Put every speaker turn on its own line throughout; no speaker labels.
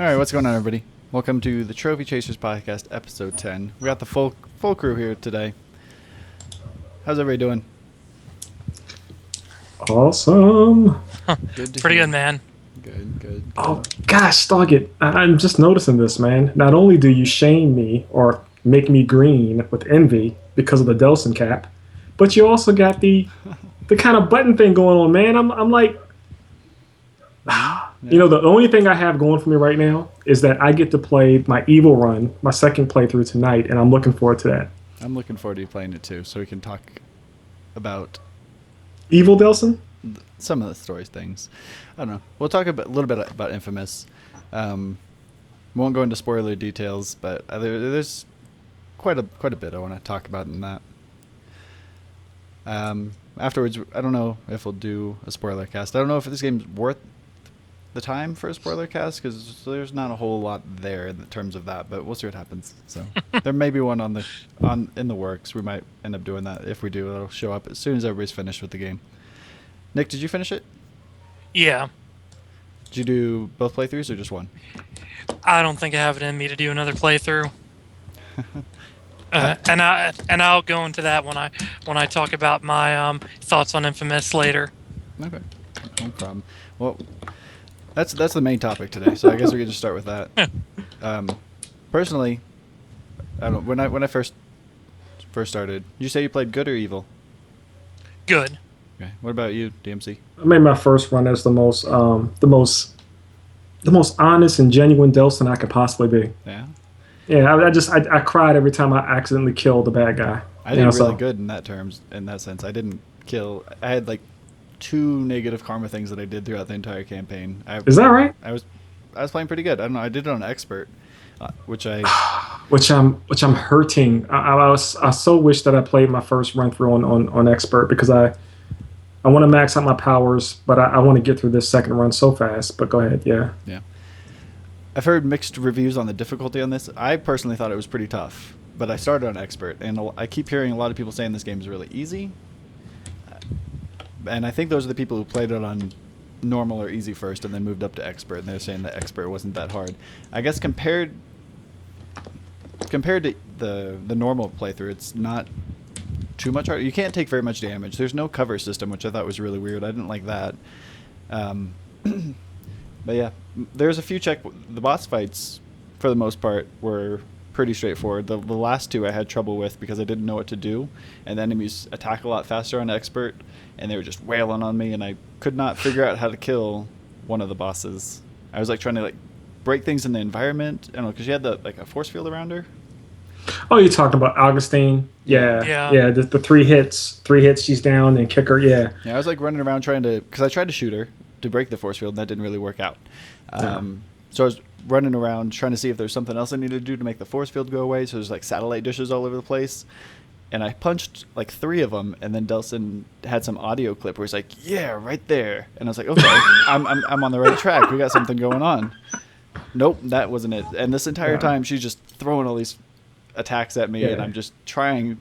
All right, what's going on, everybody? Welcome to the Trophy Chasers Podcast, episode 10. We got the full crew here today. How's everybody doing?
Awesome.
Pretty good, man.
Good.
Oh, gosh, dog it. I'm just noticing this, man. Not only do you shame me or make me green with envy because of the Delson cap, but you also got the kind of button thing going on, man. I'm like... You know, the only thing I have going for me right now is that I get to play my Evil run, my second playthrough tonight, and I'm looking forward to that.
I'm looking forward to you playing it too, so we can talk about
Evil, Delson?
some of the story things. I don't know. We'll talk a little bit about Infamous. Won't go into spoiler details, but there's quite a bit I want to talk about in that. Afterwards, I don't know if we'll do a spoiler cast. I don't know if this game's worth the time for a spoiler cast because there's not a whole lot there in terms of that, but we'll see what happens. So there may be one in the works. We might end up doing that. If we do, it'll show up as soon as everybody's finished with the game. Nick, did you finish it?
Yeah.
Did you do both playthroughs or just one?
I don't think I have it in me to do another playthrough. And I'll go into that when I talk about my thoughts on Infamous later.
Okay, no problem. Well, that's the main topic today, so I guess we could just start with that. Personally, I don't know, when I first started, did you say you played good or evil?
Good.
Okay. What about you, DMC?
I made my first run as the most honest and genuine Delson I could possibly be.
Yeah.
Yeah, I cried every time I accidentally killed the bad guy.
I did really good in that sense. I didn't kill. I had like 2 negative karma things that I did throughout the entire campaign.
Is that right?
I was playing pretty good. I don't know. I did it on expert, which I'm
hurting. I so wish that I played my first run through on expert because I want to max out my powers, but I want to get through this second run so fast. But go ahead, yeah.
Yeah. I've heard mixed reviews on the difficulty on this. I personally thought it was pretty tough, but I started on expert, and I keep hearing a lot of people saying this game is really easy. And I think those are the people who played it on normal or easy first and then moved up to expert, and they're saying that expert wasn't that hard. I guess compared to the normal playthrough, it's not too much harder. You can't take very much damage. There's no cover system, which I thought was really weird. I didn't like that. But yeah, there's a few the boss fights, for the most part, were pretty straightforward. The last 2 I had trouble with because I didn't know what to do, and the enemies attack a lot faster on expert, and they were just wailing on me, and I could not figure out how to kill one of the bosses. I was like trying to break things in the environment. I don't know, because she had a force field around her.
Oh, you're talking about Augustine? Yeah. The 3 hits, she's down, and kick her. Yeah.
Yeah, I was running around because I tried to shoot her to break the force field, and that didn't really work out. So I was running around trying to see if there's something else I needed to do to make the force field go away. So there's satellite dishes all over the place, and I punched 3 of them, and then Delson had some audio clip where he's like, "Yeah, right there," and I was like, "Okay, I'm on the right track. We got something going on." Nope, that wasn't it. And this entire time, she's just throwing all these attacks at me, and I'm just trying.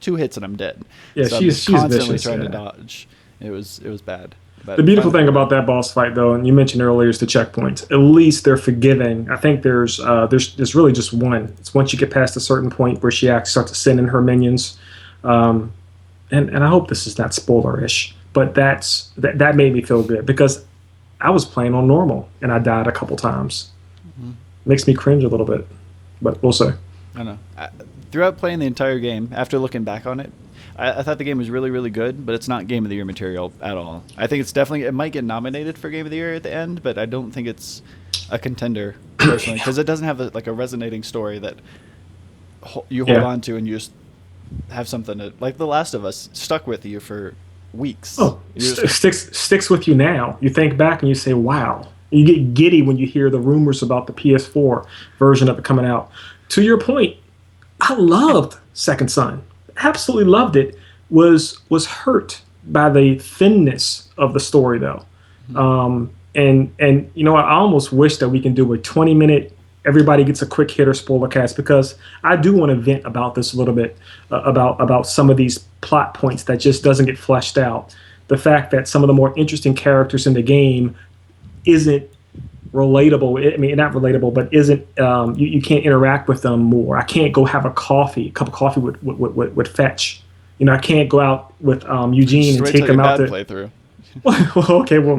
2 hits and I'm dead.
Yeah,
so
she's
constantly
vicious,
trying to dodge. It was bad. But
the beautiful thing about that boss fight, though, and you mentioned earlier, is the checkpoints. At least they're forgiving. I think there's really just one. It's once you get past a certain point where she actually starts to send in her minions, and I hope this is not spoiler-ish, but that made me feel good because I was playing on normal and I died a couple times. Mm-hmm. Makes me cringe a little bit, but we'll see.
I don't know. Throughout playing the entire game, after looking back on it, I thought the game was really, really good, but it's not Game of the Year material at all. I think it might get nominated for Game of the Year at the end, but I don't think it's a contender, personally, because it doesn't have a resonating story that you hold on to and you just have something that, like The Last of Us, stuck with you for weeks.
Oh, sticks with you now. You think back and you say, wow. You get giddy when you hear the rumors about the PS4 version of it coming out. To your point, I loved Second Son. Absolutely loved it. Was hurt by the thinness of the story, though. Mm-hmm. And you know, I almost wish that we can do a 20-minute, everybody gets a quick hitter spoiler cast, because I do want to vent about this a little bit, about some of these plot points that just doesn't get fleshed out. The fact that some of the more interesting characters in the game isn't relatable. I mean, not relatable, but isn't you can't interact with them more. I can't go have a cup of coffee with Fetch. You know, I can't go out with Eugene
Just
and
wait
take
till
him
your
out
bad
to.
playthrough.
Well, okay, well,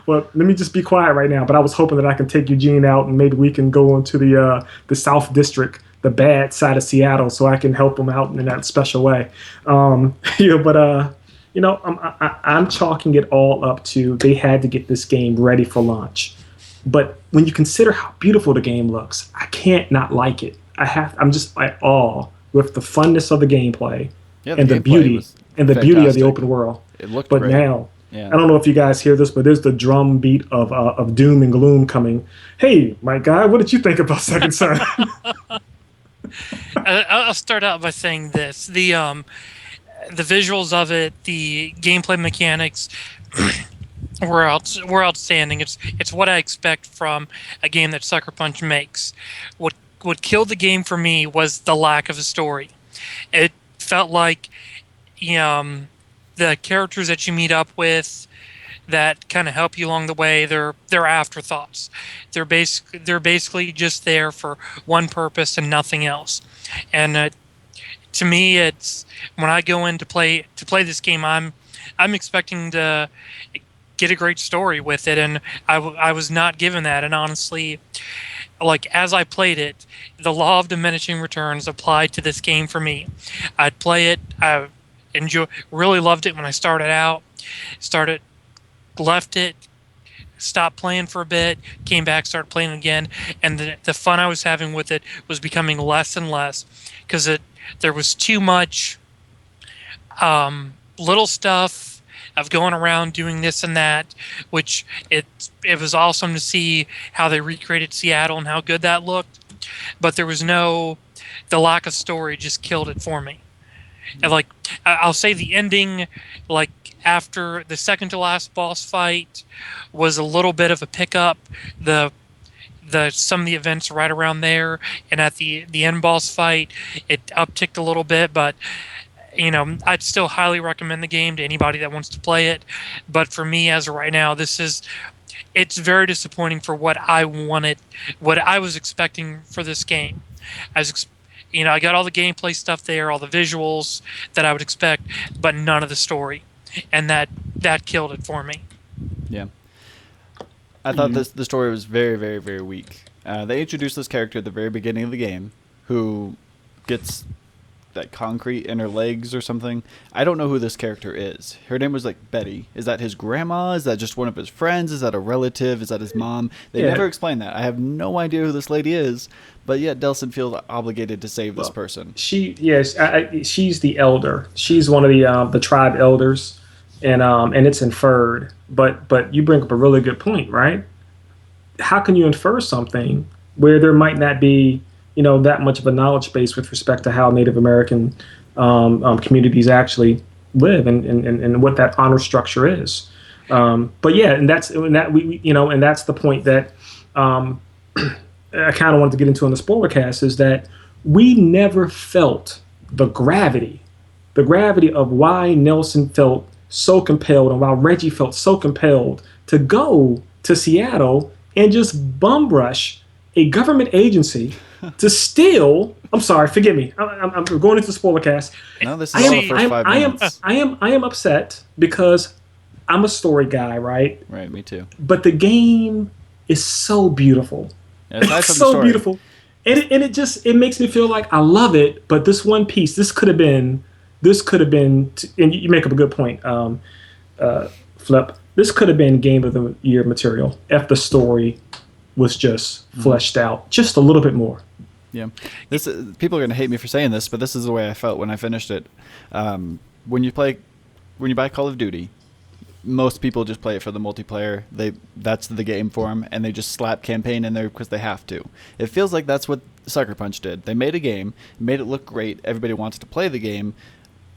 well, let me just be quiet right now. But I was hoping that I can take Eugene out and maybe we can go into the South District, the bad side of Seattle, so I can help him out in that special way. But I'm chalking it all up to they had to get this game ready for launch. But when you consider how beautiful the game looks, I can't not like it. I'm just at awe with the funness of the gameplay
Yeah,
and the
gameplay
beauty
was
and the beauty of the
fantastic.
open world.
It looked
But
great.
now,
Yeah.
I don't know if you guys hear this, but there's the drum beat of doom and gloom coming. Hey, my guy, what did you think about Second Son?
I'll start out by saying this: the visuals of it, the gameplay mechanics were outstanding. It's what I expect from a game that Sucker Punch makes. What killed the game for me was the lack of a story. It felt like the characters that you meet up with that kind of help you along the way, they're afterthoughts. They're basically just there for one purpose and nothing else. And to me, it's when I go in to play this game, I'm expecting to get a great story with it, and I was not given that. And honestly, like as I played it, the law of diminishing returns applied to this game for me. I'd play it, I really loved it when I left it, stopped playing for a bit, came back, started playing again, and the fun I was having with it was becoming less and less because there was too much little stuff of going around doing this and that, which it was awesome to see how they recreated Seattle and how good that looked, but the lack of story just killed it for me. And like I'll say the ending, like after the second to last boss fight, was a little bit of a pickup. Some of the events right around there, and at the end boss fight, it upticked a little bit, but I'd still highly recommend the game to anybody that wants to play it. But for me, as of right now, it's very disappointing for what I wanted, what I was expecting for this game. I got all the gameplay stuff there, all the visuals that I would expect, but none of the story, and that killed it for me.
Yeah. I thought the story was very, very, very weak. They introduced this character at the very beginning of the game who gets that concrete in her legs or something. I don't know who this character is. Her name was like Betty. Is that his grandma? Is that just one of his friends? Is that a relative? Is that his mom? They never explain that. I have no idea who this lady is, but yet Delson feels obligated to save this person.
She's the elder. She's one of the tribe elders, and it's inferred. But you bring up a really good point, right? How can you infer something where there might not be that much of a knowledge base with respect to how Native American communities actually live and what that honor structure is. But yeah, and that's the point that I kind of wanted to get into in the spoiler cast is that we never felt the gravity of why Nelson felt so compelled and why Reggie felt so compelled to go to Seattle and just bum rush a government agency to steal. I'm sorry, forgive me. I'm going into the spoiler cast.
No, this is all the first 5 minutes.
I am upset because I'm a story guy, right?
Right, me too.
But the game is so beautiful.
Yeah, it's nice
It's
from the
so
story.
beautiful, and it makes me feel like I love it. But this one piece, this could have been, and you make up a good point, Flip. This could have been Game of the Year material if the story was just fleshed out just a little bit more.
Yeah, people are going to hate me for saying this, but this is the way I felt when I finished it. When you buy Call of Duty, most people just play it for the multiplayer. That's the game for them, and they just slap campaign in there because they have to. It feels like that's what Sucker Punch did. They made a game, made it look great. Everybody wants to play the game,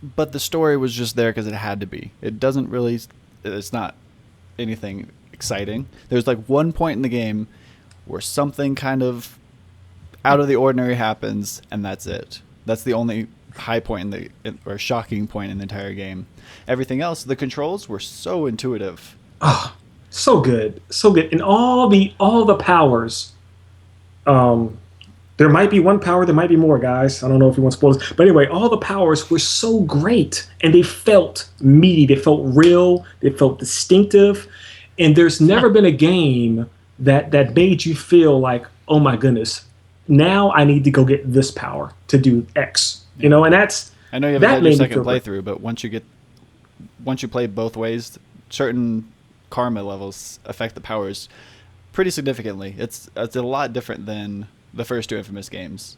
but the story was just there because it had to be. It's not anything exciting. There's like one point in the game where something kind of out of the ordinary happens, and that's it. That's the only high point or shocking point in the entire game. Everything else, the controls were so intuitive.
Oh, So good, so good, and all the powers. Um, there might be one power, there might be more, guys. I don't know if you want spoilers, but anyway, all the powers were so great, and they felt meaty, they felt real, they felt distinctive, and there's never been a game that made you feel like, oh my goodness, now I need to go get this power to do X. You know, and
I know you haven't
that
had your
made me
second
feel great.
playthrough, but once you play both ways, certain karma levels affect the powers pretty significantly. It's a lot different than the first two Infamous games.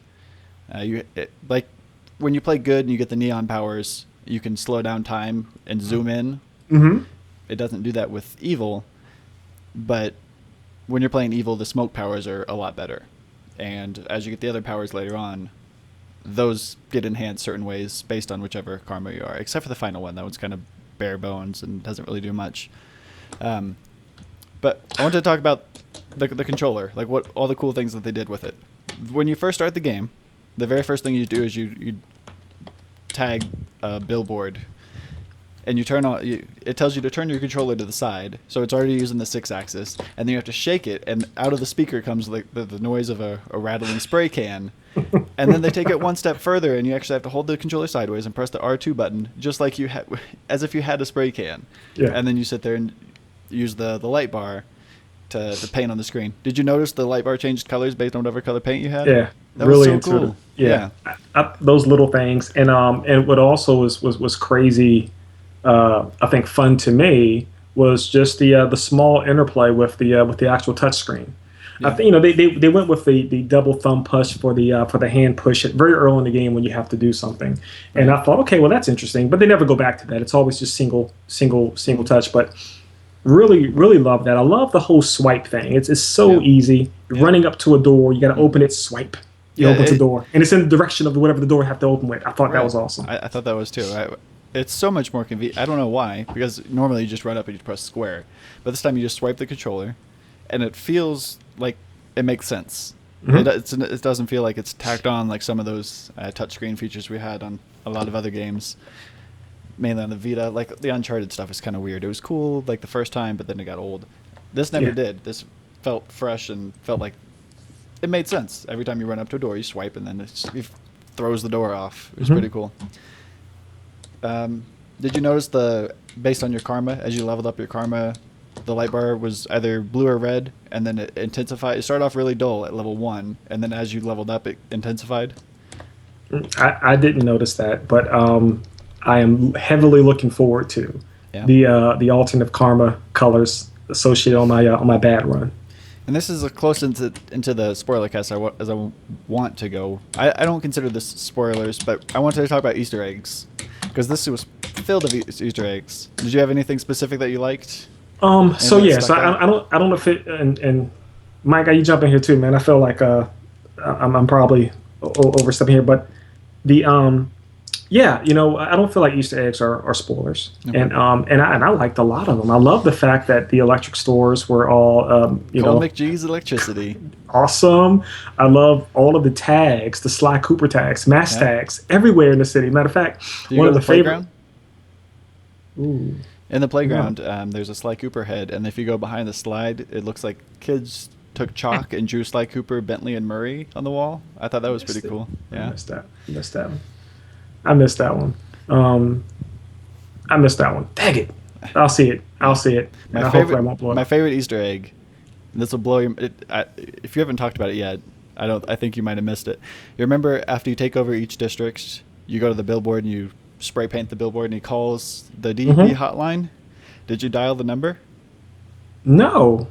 Like when you play good and you get the neon powers, you can slow down time and zoom in.
Hmm.
It doesn't do that with evil, but when you're playing evil, the smoke powers are a lot better. And as you get the other powers later on, those get enhanced certain ways based on whichever karma you are, except for the final one. That one's kind of bare bones and doesn't really do much. But I want to talk about the controller, like what all the cool things that they did with it. When you first start the game, the very first thing you do is you tag a billboard, and you turn on. It tells you to turn your controller to the side, so it's already using the 6-axis, and then you have to shake it, and out of the speaker comes like the noise of a rattling spray can. And then they take it one step further, and you actually have to hold the controller sideways and press the R2 button, just like as if you had a spray can.
Yeah.
And then you sit there and use the light bar to paint on the screen. Did you notice the light bar changed colors based on whatever color paint you had?
Yeah,
That
really
was so
intuitive.
cool.
Yeah, those little things, and what also was crazy, I think fun to me was just the small interplay with the actual touchscreen. I
Yeah.
think they went with the double thumb push for the hand push it very early in the game when you have to do something, and
Right.
I thought, okay, well that's interesting, but they never go back to that. It's always just single touch, but. Really, really love that. I love the whole swipe thing. It's so
Yeah.
easy. You're
Yeah.
running up to a door, you got to open it, swipe. You
Yeah,
open the door, and it's in the direction of whatever the door have to open with. I thought that
Right.
was awesome.
I thought that was too. It's so much more convenient. I don't know why, because normally you just run up and you press square, but this time you just swipe the controller, and it feels like it makes sense. It doesn't feel like it's tacked on like some of those touchscreen features we had on a lot of other games, mainly on the Vita. Like the Uncharted stuff is kind of weird. It was cool like the first time, but then it got old. This never
Yeah.
did. This felt fresh and felt like it made sense. Every time you run up to a door, you swipe, and then it throws the door off. It was pretty cool. Did you notice based on your karma, as you leveled up your karma, the light bar was either blue or red, and then it intensified. It started off really dull at level 1, and then as you leveled up, it intensified.
I didn't notice that, but I am heavily looking forward to
Yeah.
the alternate karma colors associated on my bad run.
And this is close into the spoiler cast as I want to go. I don't consider this spoilers, but I wanted to talk about Easter eggs, because this was filled of Easter eggs. Did you have anything specific that you liked?
So
Anything
yeah,
that
so
stuck out?
I don't know if it and Mike, you jump in here too, man. I feel like I'm probably overstepping here, but the yeah, I don't feel like Easter eggs are spoilers,
Okay.
and I liked a lot of them. I love the fact that the electric stores were all
Cole McGee's electricity.
awesome. I love all of the tags, the Sly Cooper tags, mass
Yeah.
tags everywhere in the city. Matter of fact,
Do you
one
go
of
to
the
the
favorite.
playground?
Ooh.
In the playground, there's a Sly Cooper head, and if you go behind the slide, it looks like kids took chalk and drew Sly Cooper, Bentley, and Murray on the wall. I thought that was pretty cool.
I
Yeah.
missed that. I missed that one. I missed that one. Dang it. I'll see it. And hopefully I won't blow it
My
up.
favorite Easter egg. And this will blow your. If you haven't talked about it yet, I think you might have missed it. You remember after you take over each district, you go to the billboard and you spray paint the billboard, and he calls the DEP hotline. Did you dial the number?
No.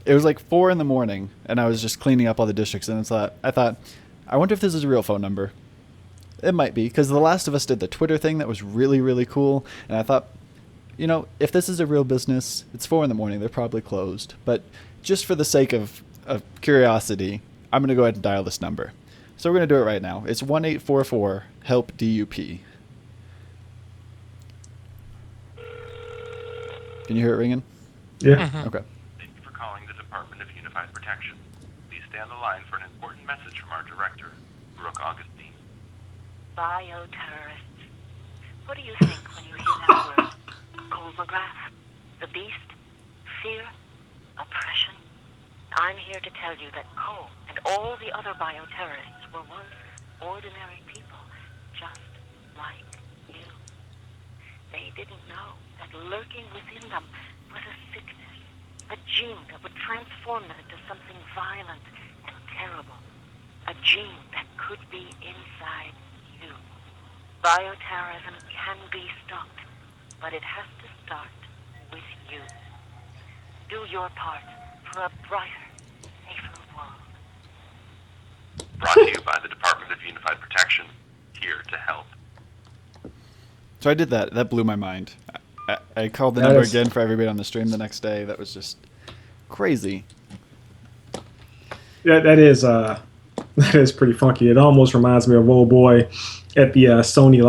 It was like 4 in the morning, and I was just cleaning up all the districts, and I thought, I wonder if this is a real phone number. It might be, because The Last of Us did the Twitter thing that was really, really cool, and I thought, if this is a real business, it's 4 in the morning, they're probably closed. But just for the sake of curiosity, I'm going to go ahead and dial this number. So we're going to do it right now. It's 1-844-HELP-DUP. Can you hear it ringing?
Yeah.
Okay.
Thank you for calling the Department of Unified Protection. Please stay on the line for an important message from our director, Brooke Augustine.
Bioterrorists. What do you think when you hear that word? Cold McGrath? The beast? Fear? I'm here to tell you that Cole and all the other bioterrorists were once ordinary people, just like you. They didn't know that lurking within them was a sickness, a gene that would transform them into something violent and terrible, a gene that could be inside you. Bioterrorism can be stopped, but it has to start with you. Do your part for a brighter, safer world.
Brought to you by the Department of Unified Protection, here to help.
So I did that. That blew my mind. I called the
That
number
is-
again for everybody on the stream the next day. That was just crazy.
Yeah, that is that is pretty funky. It almost reminds me of old boy at the Sony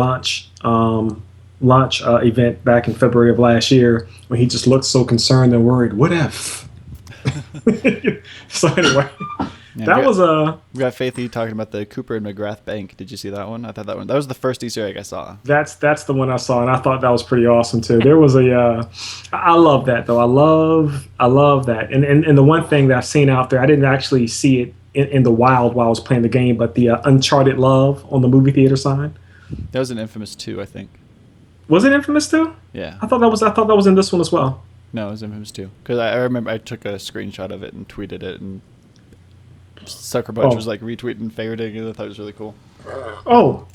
launch event back in February of last year when he just looked so concerned and worried. What if? So anyway,
Yeah,
that was
we got Faithy talking about the Cooper and McGrath Bank. Did you see that one? I thought that was the first Easter egg I saw.
that's the one I saw, and I thought that was pretty awesome too. There was I love that though. I love that. And the one thing that I've seen out there, I didn't actually see it in the wild while I was playing the game, but the Uncharted Love on the movie theater sign.
That was an Infamous 2, I think.
Was it Infamous too?
Yeah.
I thought that was in this one as well.
No, it was Infamous 2. Because I remember I took a screenshot of it and tweeted it, and Sucker Punch
Oh.
was like retweeting and favoriting it. I thought it was really cool.
Oh,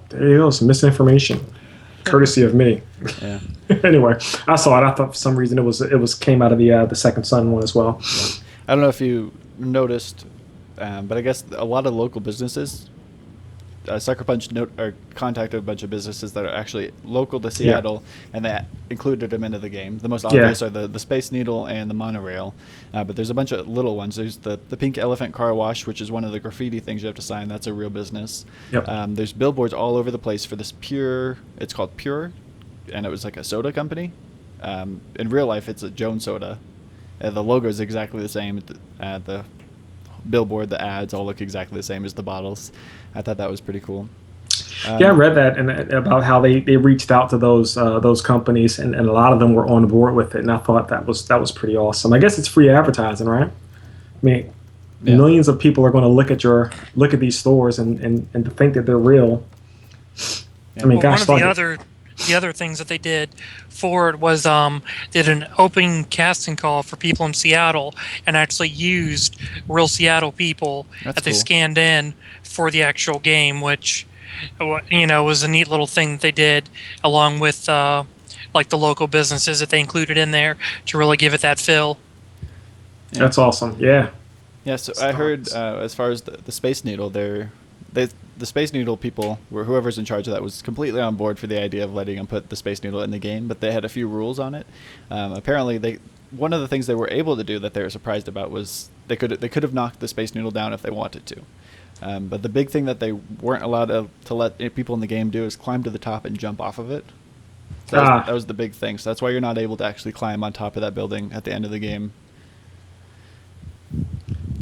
there you go. Some misinformation, courtesy of me.
Yeah.
Anyway, I saw it. I thought for some reason it was came out of the Second Son one as well.
I don't know if you noticed, but I guess a lot of local businesses, Sucker Punch contacted a bunch of businesses that are actually local to Seattle, and they included them into the game. The most obvious are the Space Needle and the monorail, but there's a bunch of little ones. There's the Pink Elephant Car Wash, which is one of the graffiti things you have to sign. That's a real business.
Yep.
There's billboards all over the place for this Pure. It's called Pure, and it was like a soda company. In real life, it's a Jones Soda. The logo is exactly the same. The billboard, the ads all look exactly the same as the bottles. I thought that was pretty cool.
Yeah, I read that and about how they reached out to those companies, and a lot of them were on board with it, and I thought that was pretty awesome. I guess it's free advertising, right? I mean,
Yeah.
millions of people are going to look at these stores and to think that they're real. I mean,
Well,
gosh,
one of the other things that they did for it was did an open casting call for people in Seattle and actually used real Seattle people
That's
that they
cool.
scanned in for the actual game, which was a neat little thing that they did along with like the local businesses that they included in there to really give it that feel.
That's awesome. Yeah.
Yeah, so I heard as far as the Space Needle, the Space Needle people, whoever's in charge of that, was completely on board for the idea of letting them put the Space Needle in the game, but they had a few rules on it. Apparently, one of the things they were able to do that they were surprised about was they could have knocked the Space Needle down if they wanted to. But the big thing that they weren't allowed to let people in the game do is climb to the top and jump off of it. So that was the big thing. So that's why you're not able to actually climb on top of that building at the end of the game.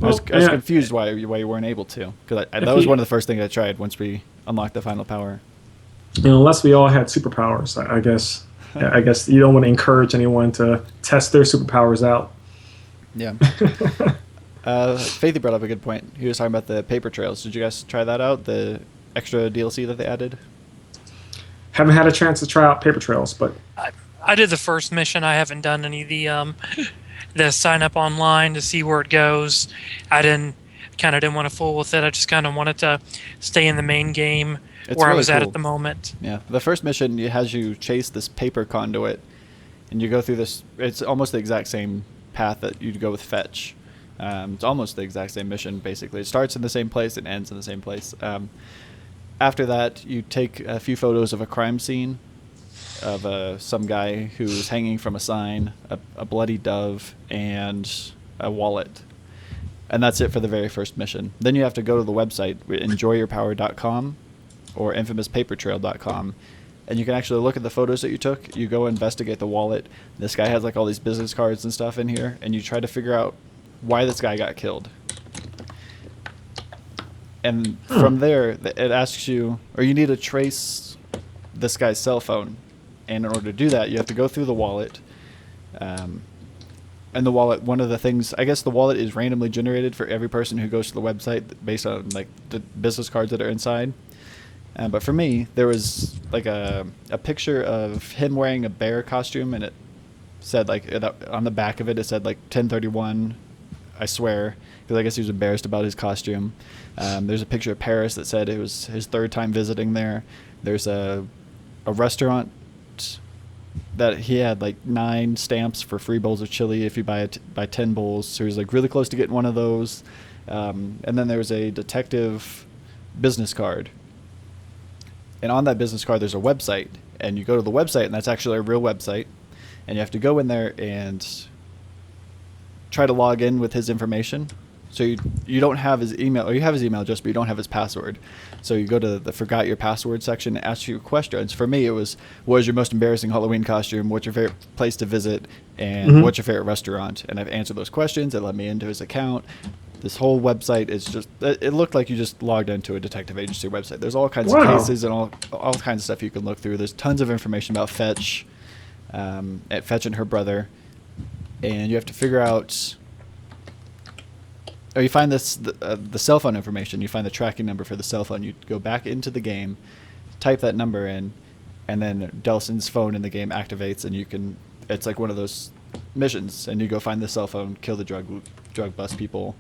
I was confused why you weren't able to, because that was one of the first things I tried once we unlocked the final power.
Unless we all had superpowers, I guess. I guess you don't want to encourage anyone to test their superpowers out.
Yeah. Faithy brought up a good point. He was talking about the paper trails. Did you guys try that out? The extra DLC that they added?
Haven't had a chance to try out paper trails, but
I did the first mission. I haven't done any of the sign up online to see where it goes. I didn't want to fool with it. I just kind of wanted to stay in the main game where I
really
was at
cool.
the moment.
Yeah. The first mission has you chase this paper conduit, and you go through this. It's almost the exact same path that you'd go with Fetch. It's almost the exact same mission, basically. It starts in the same place, it ends in the same place. After that, you take a few photos of a crime scene of some guy who's hanging from a sign, a bloody dove, and a wallet. And that's it for the very first mission. Then you have to go to the website, enjoyyourpower.com or infamouspapertrail.com, and you can actually look at the photos that you took. You go investigate the wallet. This guy has like all these business cards and stuff in here, and you try to figure out why this guy got killed. And from there, it asks you, or you need to trace this guy's cell phone. And in order to do that, you have to go through the wallet, And the wallet, one of the things, I guess the wallet is randomly generated for every person who goes to the website based on like the business cards that are inside. But for me, there was like a picture of him wearing a bear costume, and it said like on the back of it, it said like 1031, I swear, because I guess he was embarrassed about his costume. There's a picture of Paris that said it was his 3rd time visiting there. There's a restaurant that he had like 9 stamps for free bowls of chili if you buy 10 bowls. So he was like really close to getting one of those. And then there was a detective business card. And on that business card, there's a website. And you go to the website, and that's actually a real website. And you have to go in there and try to log in with his information. So you don't have his email, or you have his email address, but you don't have his password. So you go to the forgot your password section and ask you questions. For me, it was, what is your most embarrassing Halloween costume? What's your favorite place to visit? And what's your favorite restaurant? And I've answered those questions. It let me into his account. This whole website is just, it looked like you just logged into a detective agency website. There's all kinds of cases and all kinds of stuff you can look through. There's tons of information about Fetch, at Fetch and her brother. And you have to figure out, or you find the cell phone information. You find the tracking number for the cell phone. You go back into the game, type that number in, and then Delson's phone in the game activates, and you can. It's like one of those missions, and you go find the cell phone, kill the drug bust people,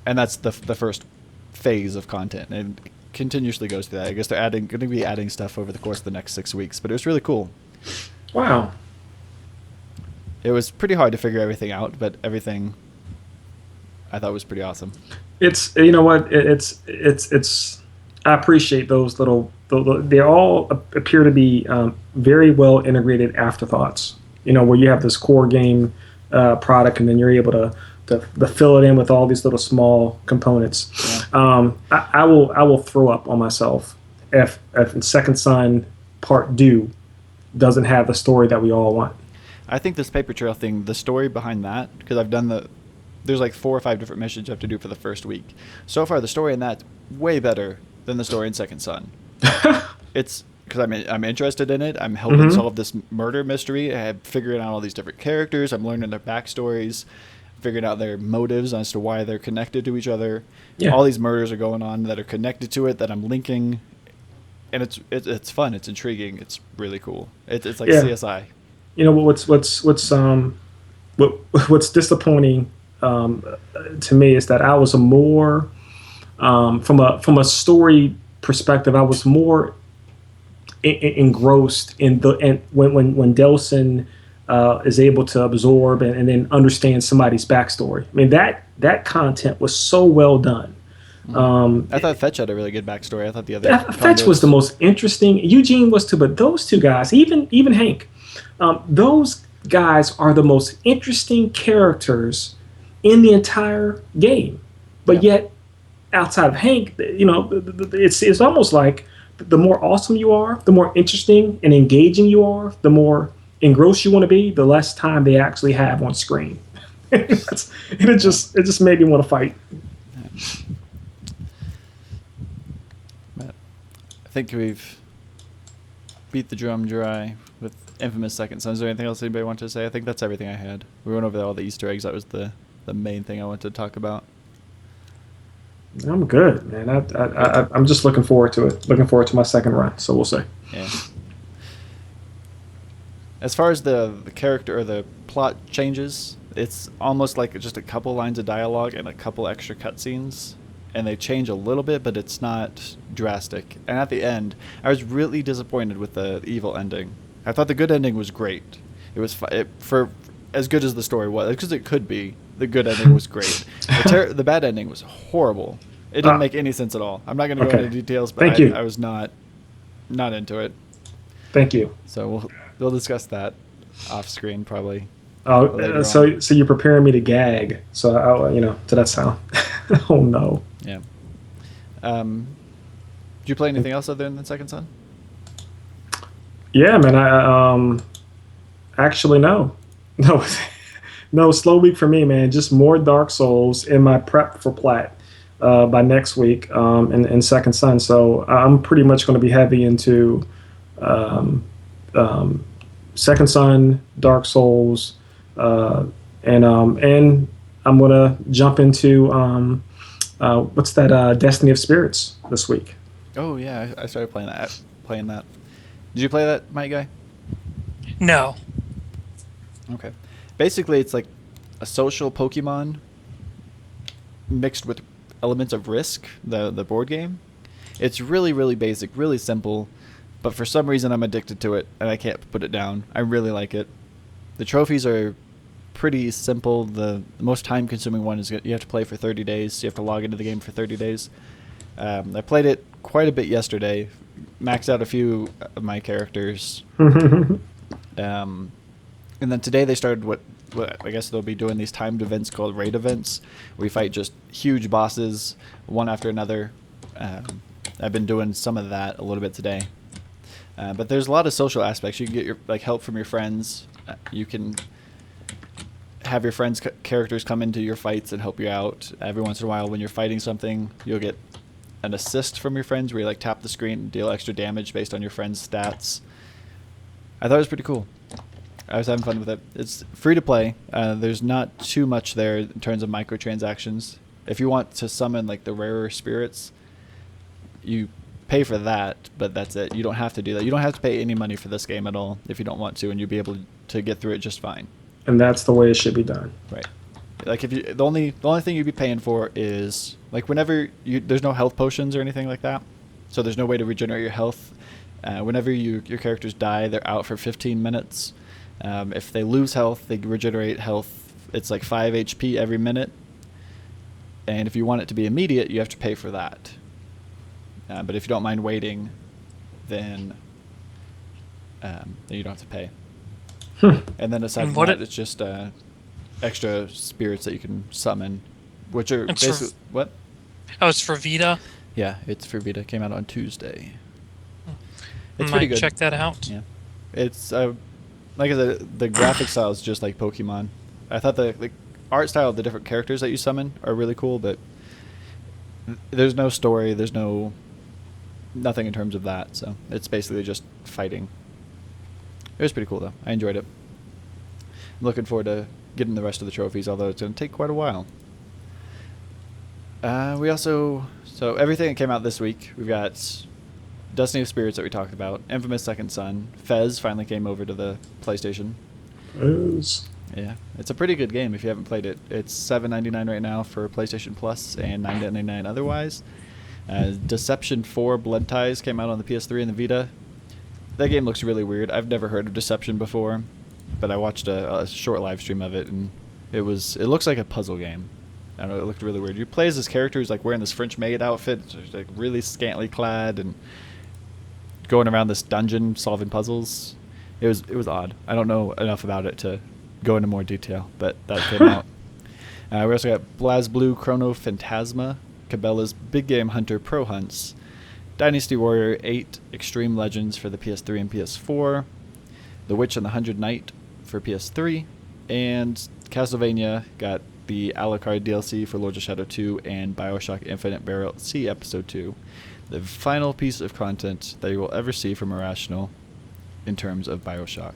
and that's the first phase of content, and it continuously goes through that. I guess they're going to be adding stuff over the course of the next 6 weeks, but it was really cool.
Wow.
It was pretty hard to figure everything out, but everything I thought was pretty awesome.
It's, you know what, it's I appreciate those little, they all appear to be very well integrated afterthoughts, you know, where you have this core game product, and then you're able to fill it in with all these little small components. Yeah. I will throw up on myself if Second Son Part 2 doesn't have the story that we all want.
I think this paper trail thing, the story behind that, because I've done there's like 4 or 5 different missions you have to do for the first week. So far, the story in that's way better than the story in Second Son. It's because I'm interested in it. I'm helping solve this murder mystery. I'm figuring out all these different characters. I'm learning their backstories, figuring out their motives as to why they're connected to each other. Yeah. All these murders are going on that are connected to it that I'm linking, and it's fun. It's intriguing. It's really cool. It's like CSI. You know
what's disappointing to me is that I was more from a story perspective. I was more engrossed in when Delson is able to absorb and then understand somebody's backstory. I mean, that content was so well done.
I thought Fetch had a really good backstory. I thought the other
Fetch was the most interesting. Eugene was too, but those two guys, even Hank, those guys are the most interesting characters in the entire game. But yet, outside of Hank, you know, it's almost like the more awesome you are, the more interesting and engaging you are, the more engrossed you want to be, the less time they actually have on screen. And it just made me want to fight.
I think we've beat the drum dry with Infamous Second Son. Is there anything else anybody wanted to say? I think that's everything I had. We went over all the Easter eggs. That was the main thing I wanted to talk about.
I'm good, man. I'm just looking forward to it. Looking forward to my second run, so we'll see.
Yeah. As far as the character or the plot changes, it's almost like just a couple lines of dialogue and a couple extra cutscenes, and they change a little bit, but it's not drastic. And at the end, I was really disappointed with the evil ending. I thought the good ending was great. It was for as good as the story was, because it could be. The good ending was great. The bad ending was horrible. It didn't make any sense at all. I'm not going to go into details, but I was not into it.
Thank you.
So we'll discuss that off screen probably.
Oh, so you're preparing me to gag. So to that sound. Oh no.
Yeah. Did you play anything else other than Second Son?
Yeah, man. I actually no. No, slow week for me, man. Just more Dark Souls in my prep for Plat by next week in Second Son. So I'm pretty much going to be heavy into Second Son, Dark Souls, and and I'm gonna jump into what's that Destiny of Spirits this week.
Oh yeah, I started playing that. Playing that. Did you play that, Might Guy?
No.
Okay. Basically, it's like a social Pokemon mixed with elements of Risk, the board game. It's really, really basic, really simple, but for some reason I'm addicted to it, and I can't put it down. I really like it. The trophies are pretty simple. The most time-consuming one is you have to play for 30 days, so you have to log into the game for 30 days. I played it quite a bit yesterday, maxed out a few of my characters. And then today they started what I guess they'll be doing these timed events called raid events, where you fight just huge bosses one after another. I've been doing some of that a little bit today. But there's a lot of social aspects. You can get your help from your friends. You can have your friends' characters come into your fights and help you out. Every once in a while when you're fighting something, you'll get an assist from your friends where you tap the screen and deal extra damage based on your friend's stats. I thought it was pretty cool. I was having fun with it. It's free to play. There's not too much there in terms of microtransactions. If you want to summon the rarer spirits, you pay for that, but that's it. You don't have to do that. You don't have to pay any money for this game at all if you don't want to, and you'll be able to get through it just fine.
And that's the way it should be done.
Right. If you the only thing you'd be paying for is whenever there's no health potions or anything like that, so there's no way to regenerate your health. Whenever your characters die, they're out for 15 minutes. If they lose health, they regenerate health. It's 5 HP every minute. And if you want it to be immediate, you have to pay for that. But if you don't mind waiting, then you don't have to pay. And then aside from that, it's just extra spirits that you can summon, which are basically... What?
Oh, it's for Vita?
Yeah, it's for Vita. It came out on Tuesday. It's
Might
pretty good.
check that out.
Yeah. It's... like I said, the graphic style is just like Pokemon. I thought the art style of the different characters that you summon are really cool, but there's no story, there's nothing in terms of that, so it's basically just fighting. It was pretty cool though. I enjoyed it. I'm looking forward to getting the rest of the trophies, although it's going to take quite a while. So everything that came out this week, we've got Destiny of Spirits that we talked about, Infamous Second Son, Fez finally came over to the PlayStation.
Fez.
Yeah, it's a pretty good game if you haven't played it. It's $7.99 right now for PlayStation Plus and $9.99 otherwise. Deception 4 Blood Ties came out on the PS3 and the Vita. That game looks really weird. I've never heard of Deception before, but I watched a short live stream of it, and it looks like a puzzle game. I don't know, it looked really weird. You play as this character who's wearing this French maid outfit, really scantily clad, and going around this dungeon solving puzzles. It was odd. I don't know enough about it to go into more detail, but that came out. We also got BlazBlue Chrono Phantasma, Cabela's Big Game Hunter Pro Hunts, Dynasty Warrior 8 Extreme Legends for the PS3 and PS4, The Witch and the 100 Knight for PS3, and Castlevania got the Alucard DLC for Lords of Shadow 2 and Bioshock Infinite Barrel C Episode 2. The final piece of content that you will ever see from Irrational in terms of Bioshock,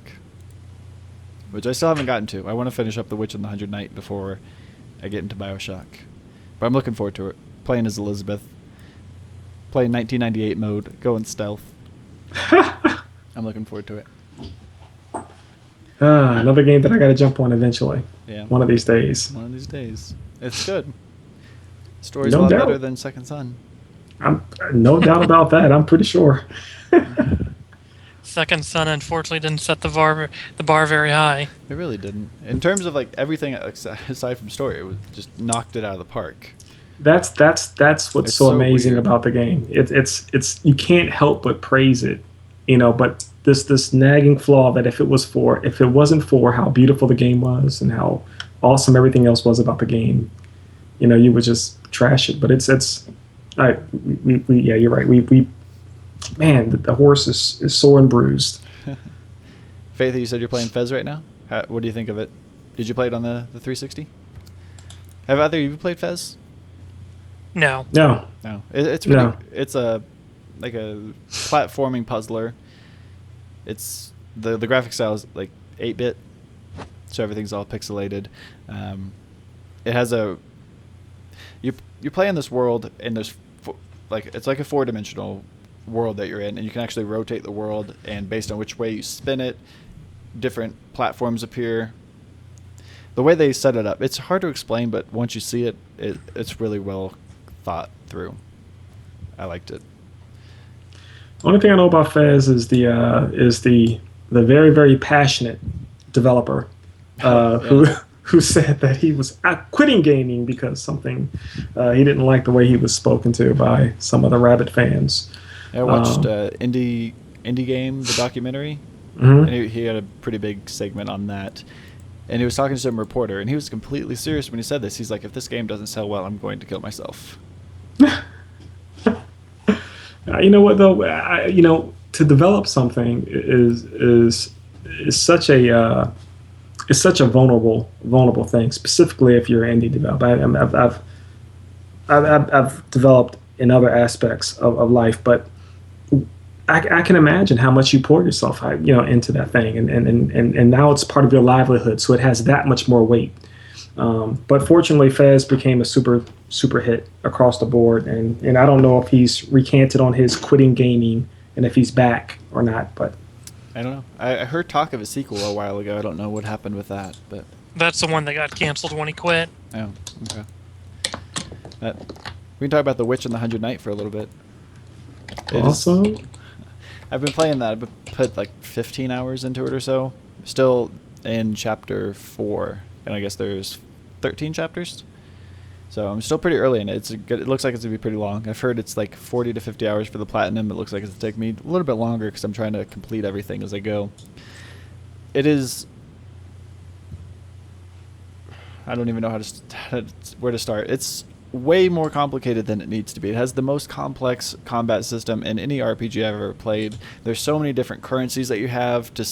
which I still haven't gotten to. I want to finish up The Witch and the 100 Knight before I get into Bioshock, but I'm looking forward to it. Playing as Elizabeth, playing 1998 mode, going stealth. I'm looking forward to it.
Another game that I got to jump on eventually.
Yeah.
One of these days.
One of these days. It's good. The story's
No
a lot
doubt.
better than Second Son.
I'm no doubt about that. I'm pretty sure.
Second Son unfortunately didn't set the bar very high.
It really didn't. In terms of everything aside from story, it was just knocked it out of the park.
That's what's
It's
so
so
amazing
weird.
about the game. It's you can't help but praise it, but this nagging flaw that if it wasn't for how beautiful the game was and how awesome everything else was about the game, you would just trash it. But yeah, you're right. The horse is sore and bruised.
Faith, you said you're playing Fez right now? What do you think of it? Did you play it on the 360? Have either of you played Fez?
No.
No.
No. It's really,
No.
it's a platforming puzzler. It's the graphic style is 8-bit, so everything's all pixelated. It has a you play in this world, and there's it's like a 4-dimensional world that you're in, and you can actually rotate the world, and based on which way you spin it, different platforms appear. The way they set it up, it's hard to explain, but once you see it, it's really well thought through. I liked it.
Only thing I know about Fez is the very, very passionate developer who said that he was quitting gaming because something he didn't like the way he was spoken to by some of the Rabbit fans.
I watched Indie Game, the documentary,
Mm-hmm.
and he had a pretty big segment on that. And he was talking to some reporter, and he was completely serious when he said this. He's like, if this game doesn't sell well, I'm going to kill myself.
You know what though? To develop something is such a vulnerable thing. Specifically, if you're an indie developer, I've developed in other aspects of life, but I can imagine how much you pour yourself, into that thing, and now it's part of your livelihood, so it has that much more weight. But fortunately, Fez became a super hit across the board, and I don't know if he's recanted on his quitting gaming and if he's back or not. But
I don't know. I heard talk of a sequel a while ago. I don't know what happened with that, but
That's the one that got canceled when he quit.
oh, okay. We can talk about The Witch and the 100 Knight for a little bit.
awesome.
I've been playing that. I've put like 15 hours into it or so. Still in chapter 4, and I guess there's 13 chapters. So I'm still pretty early in it. It looks like it's going to be pretty long. I've heard it's like 40 to 50 hours for the platinum. It looks like it's going to take me a little bit longer because I'm trying to complete everything as I go. It is... I don't even know where to start. It's way more complicated than it needs to be. It has the most complex combat system in any RPG I've ever played. There's so many different currencies that you have to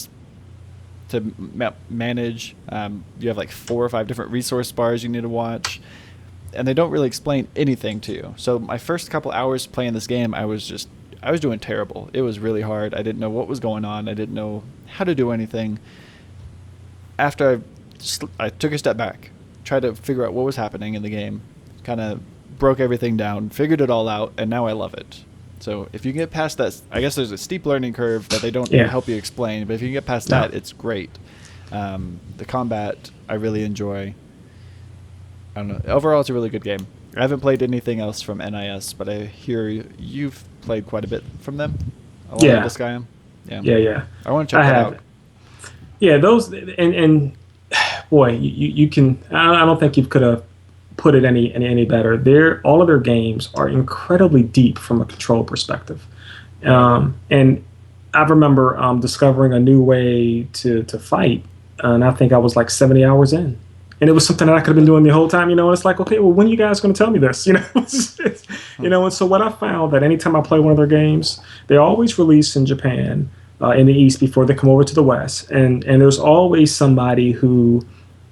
manage. You have like 4 or 5 different resource bars you need to watch, and they don't really explain anything to you. So my first couple hours playing this game, I was doing terrible. It was really hard. I didn't know what was going on. I didn't know how to do anything. After I took a step back, tried to figure out what was happening in the game, kind of broke everything down, figured it all out, and now I love it. So if you can get past that, I guess there's a steep learning curve that they don't help you explain, but if you can get past that, it's great. The combat, I really enjoy. I don't know. Overall, it's a really good game. I haven't played anything else from NIS, but I hear you've played quite a bit from them. Along with this guy.
Yeah.
I want to check that out.
Yeah, those and boy, you can. I don't think you could have put it any better. All of their games are incredibly deep from a control perspective, and I remember discovering a new way to fight, and I think I was like 70 hours in, and it was something that I could have been doing the whole time. And it's like, okay, well, when are you guys going to tell me this? And so what I found that anytime I play one of their games, they always release in Japan. In the East before they come over to the West, and there's always somebody who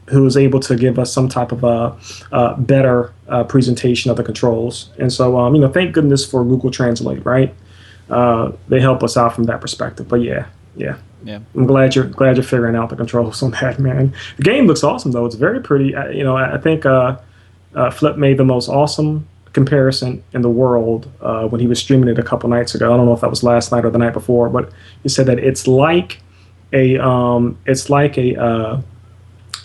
is able to give us some type of a better presentation of the controls. And so thank goodness for Google Translate, right? They help us out from that perspective. But yeah. I'm glad you're figuring out the controls on that, man. The game looks awesome though. It's very pretty. I think Flip made the most awesome comparison in the world when he was streaming it a couple nights ago. I don't know if that was last night or the night before, but he said that it's like a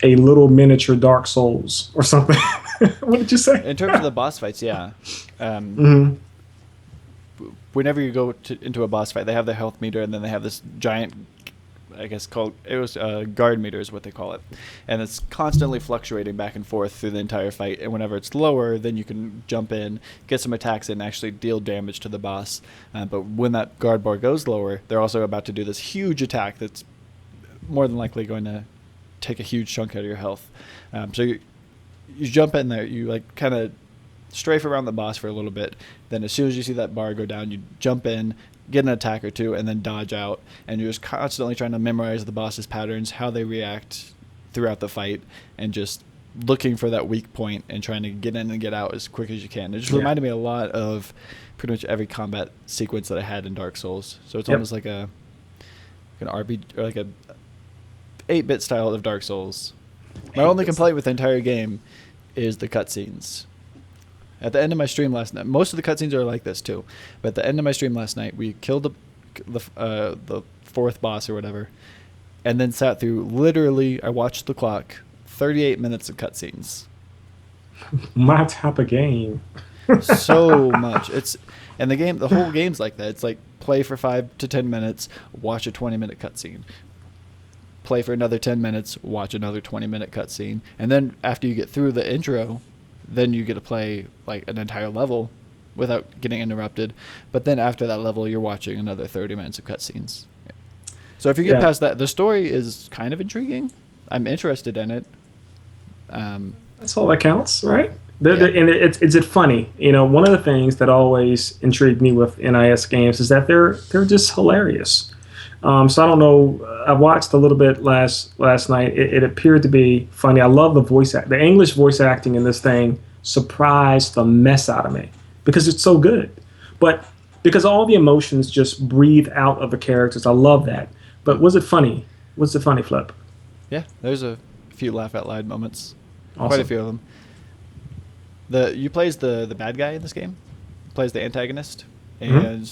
little miniature Dark Souls or something. What did you say?
In terms of the boss fights, yeah. Whenever you go into a boss fight, they have the health meter, and then they have this giant, I guess guard meter is what they call it, and it's constantly fluctuating back and forth through the entire fight. And whenever it's lower, then you can jump in, get some attacks in, and actually deal damage to the boss. But when that guard bar goes lower, they're also about to do this huge attack that's more than likely going to take a huge chunk out of your health. So you jump in there, you like kind of strafe around the boss for a little bit. Then as soon as you see that bar go down, you jump in, get an attack or two, and then dodge out. And you're just constantly trying to memorize the boss's patterns, how they react throughout the fight, and just looking for that weak point and trying to get in and get out as quick as you can. It just reminded me a lot of pretty much every combat sequence that I had in Dark Souls. So it's almost like an RPG or like a 8-bit style of Dark Souls My only complaint with the entire game is the cutscenes. At the end of my stream last night, most of the cutscenes are like this too. But at the end of my stream last night, we killed the fourth boss or whatever, and then sat through literally. I watched the clock, 38 minutes of cutscenes.
My type of game.
So much. And the whole game's like that. It's like play for 5 to 10 minutes, watch a 20-minute cutscene. Play for another 10 minutes, watch another 20-minute cutscene, and then after you get through the intro, then you get to play like an entire level without getting interrupted. But then after that level, you're watching another 30 minutes of cutscenes. So if you get past that, the story is kind of intriguing. I'm interested in it.
That's all that counts, right? And is it funny? One of the things that always intrigued me with NIS games is that they're just hilarious. So I don't know. I watched a little bit last night. It appeared to be funny. I love the English voice acting in this thing surprised the mess out of me because it's so good. But because all the emotions just breathe out of the characters, I love that. But was it funny? Was it funny, Flip?
Yeah, there's a few laugh out loud moments.
Awesome.
Quite a few of them. You plays the bad guy in this game. Plays the antagonist, and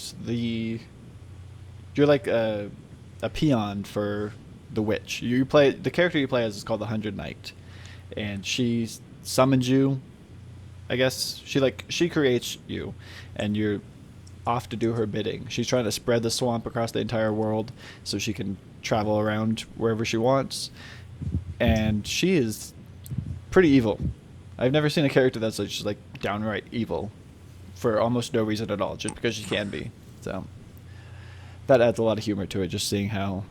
you're like a peon for the witch. The character you play as is called the 100 Knight, and she summons you. I guess she creates you, and you're off to do her bidding. She's trying to spread the swamp across the entire world so she can travel around wherever she wants, and she is pretty evil. I've never seen a character that's just like downright evil for almost no reason at all, just because she can be. So that adds a lot of humor to it, just seeing how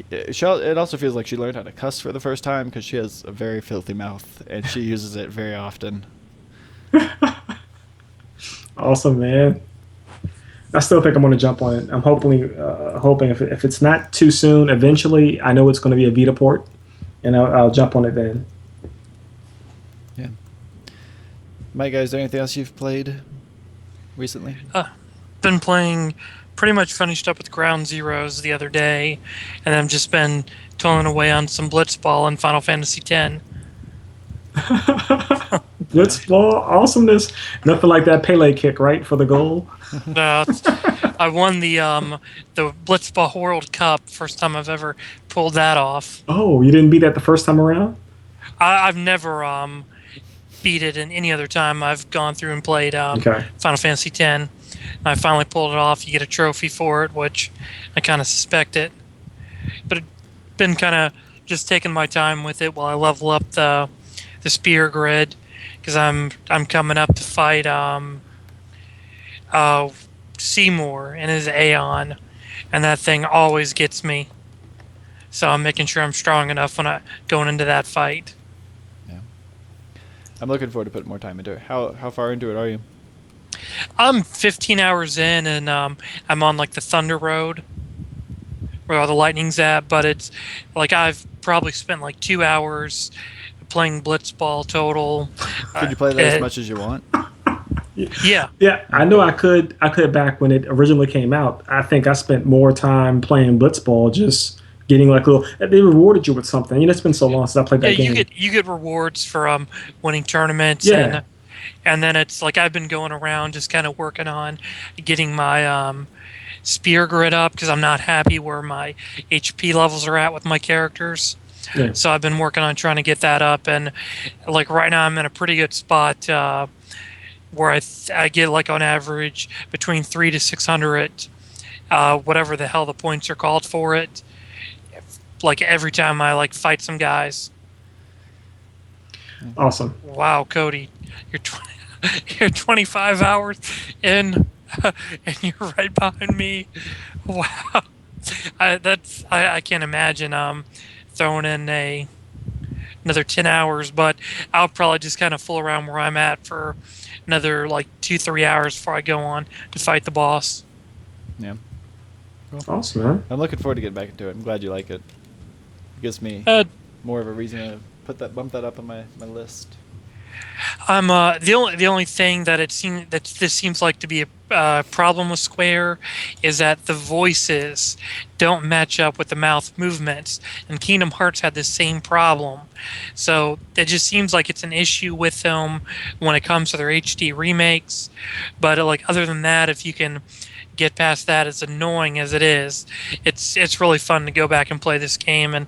it also feels like she learned how to cuss for the first time, because she has a very filthy mouth and she uses it very often.
Awesome, man. I still think I'm going to jump on it. I'm hoping if it's not too soon, eventually, I know it's going to be a Vita port, and I'll jump on it then.
Yeah. Mike, guys, is there anything else you've played recently?
Been playing, pretty much finished up with Ground Zeroes the other day, and I've just been toiling away on some Blitzball and Final Fantasy X.
Blitzball awesomeness. Nothing like that Pele kick, right, for the goal?
I won the Blitzball World Cup. First time I've ever pulled that off.
Oh, you didn't beat that the first time around?
I've never beat it in any other time I've gone through and played Final Fantasy X. I finally pulled it off. You get a trophy for it, which I kind of suspect it. But I've been kind of just taking my time with it while I level up the spear grid, because I'm coming up to fight Seymour and his Aeon, and that thing always gets me. So I'm making sure I'm strong enough when going into that fight.
Yeah, I'm looking forward to putting more time into it. How far into it are you?
I'm 15 hours in, and I'm on like the Thunder Road where all the lightning's at. But it's like I've probably spent like 2 hours playing Blitzball total.
Could you play that as much as you want?
Yeah.
Yeah, I know I could back when it originally came out. I think I spent more time playing Blitzball, just getting like little. They rewarded you with something. It's been so long since I played that game.
You get rewards for winning tournaments.
Yeah.
And then it's like I've been going around just kind of working on getting my spear grid up, because I'm not happy where my HP levels are at with my characters.
Yeah.
So I've been working on trying to get that up, and like right now I'm in a pretty good spot where I get like on average between 300 to 600, whatever the hell the points are called for it. Like every time I like fight some guys.
Awesome.
Wow, Cody, you're 25 hours in, and you're right behind me. Wow, I can't imagine throwing in another 10 hours, but I'll probably just kind of fool around where I'm at for another like 2-3 hours before I go on to fight the boss.
Yeah. Cool.
Awesome, man.
I'm looking forward to getting back into it. I'm glad you like it. It gives me more of a reason to bump that up on my list.
The only thing that this seems like to be a problem with Square is that the voices don't match up with the mouth movements, and Kingdom Hearts had the same problem. So it just seems like it's an issue with them when it comes to their HD remakes. But like other than that, if you can get past that, as annoying as it is, it's really fun to go back and play this game, and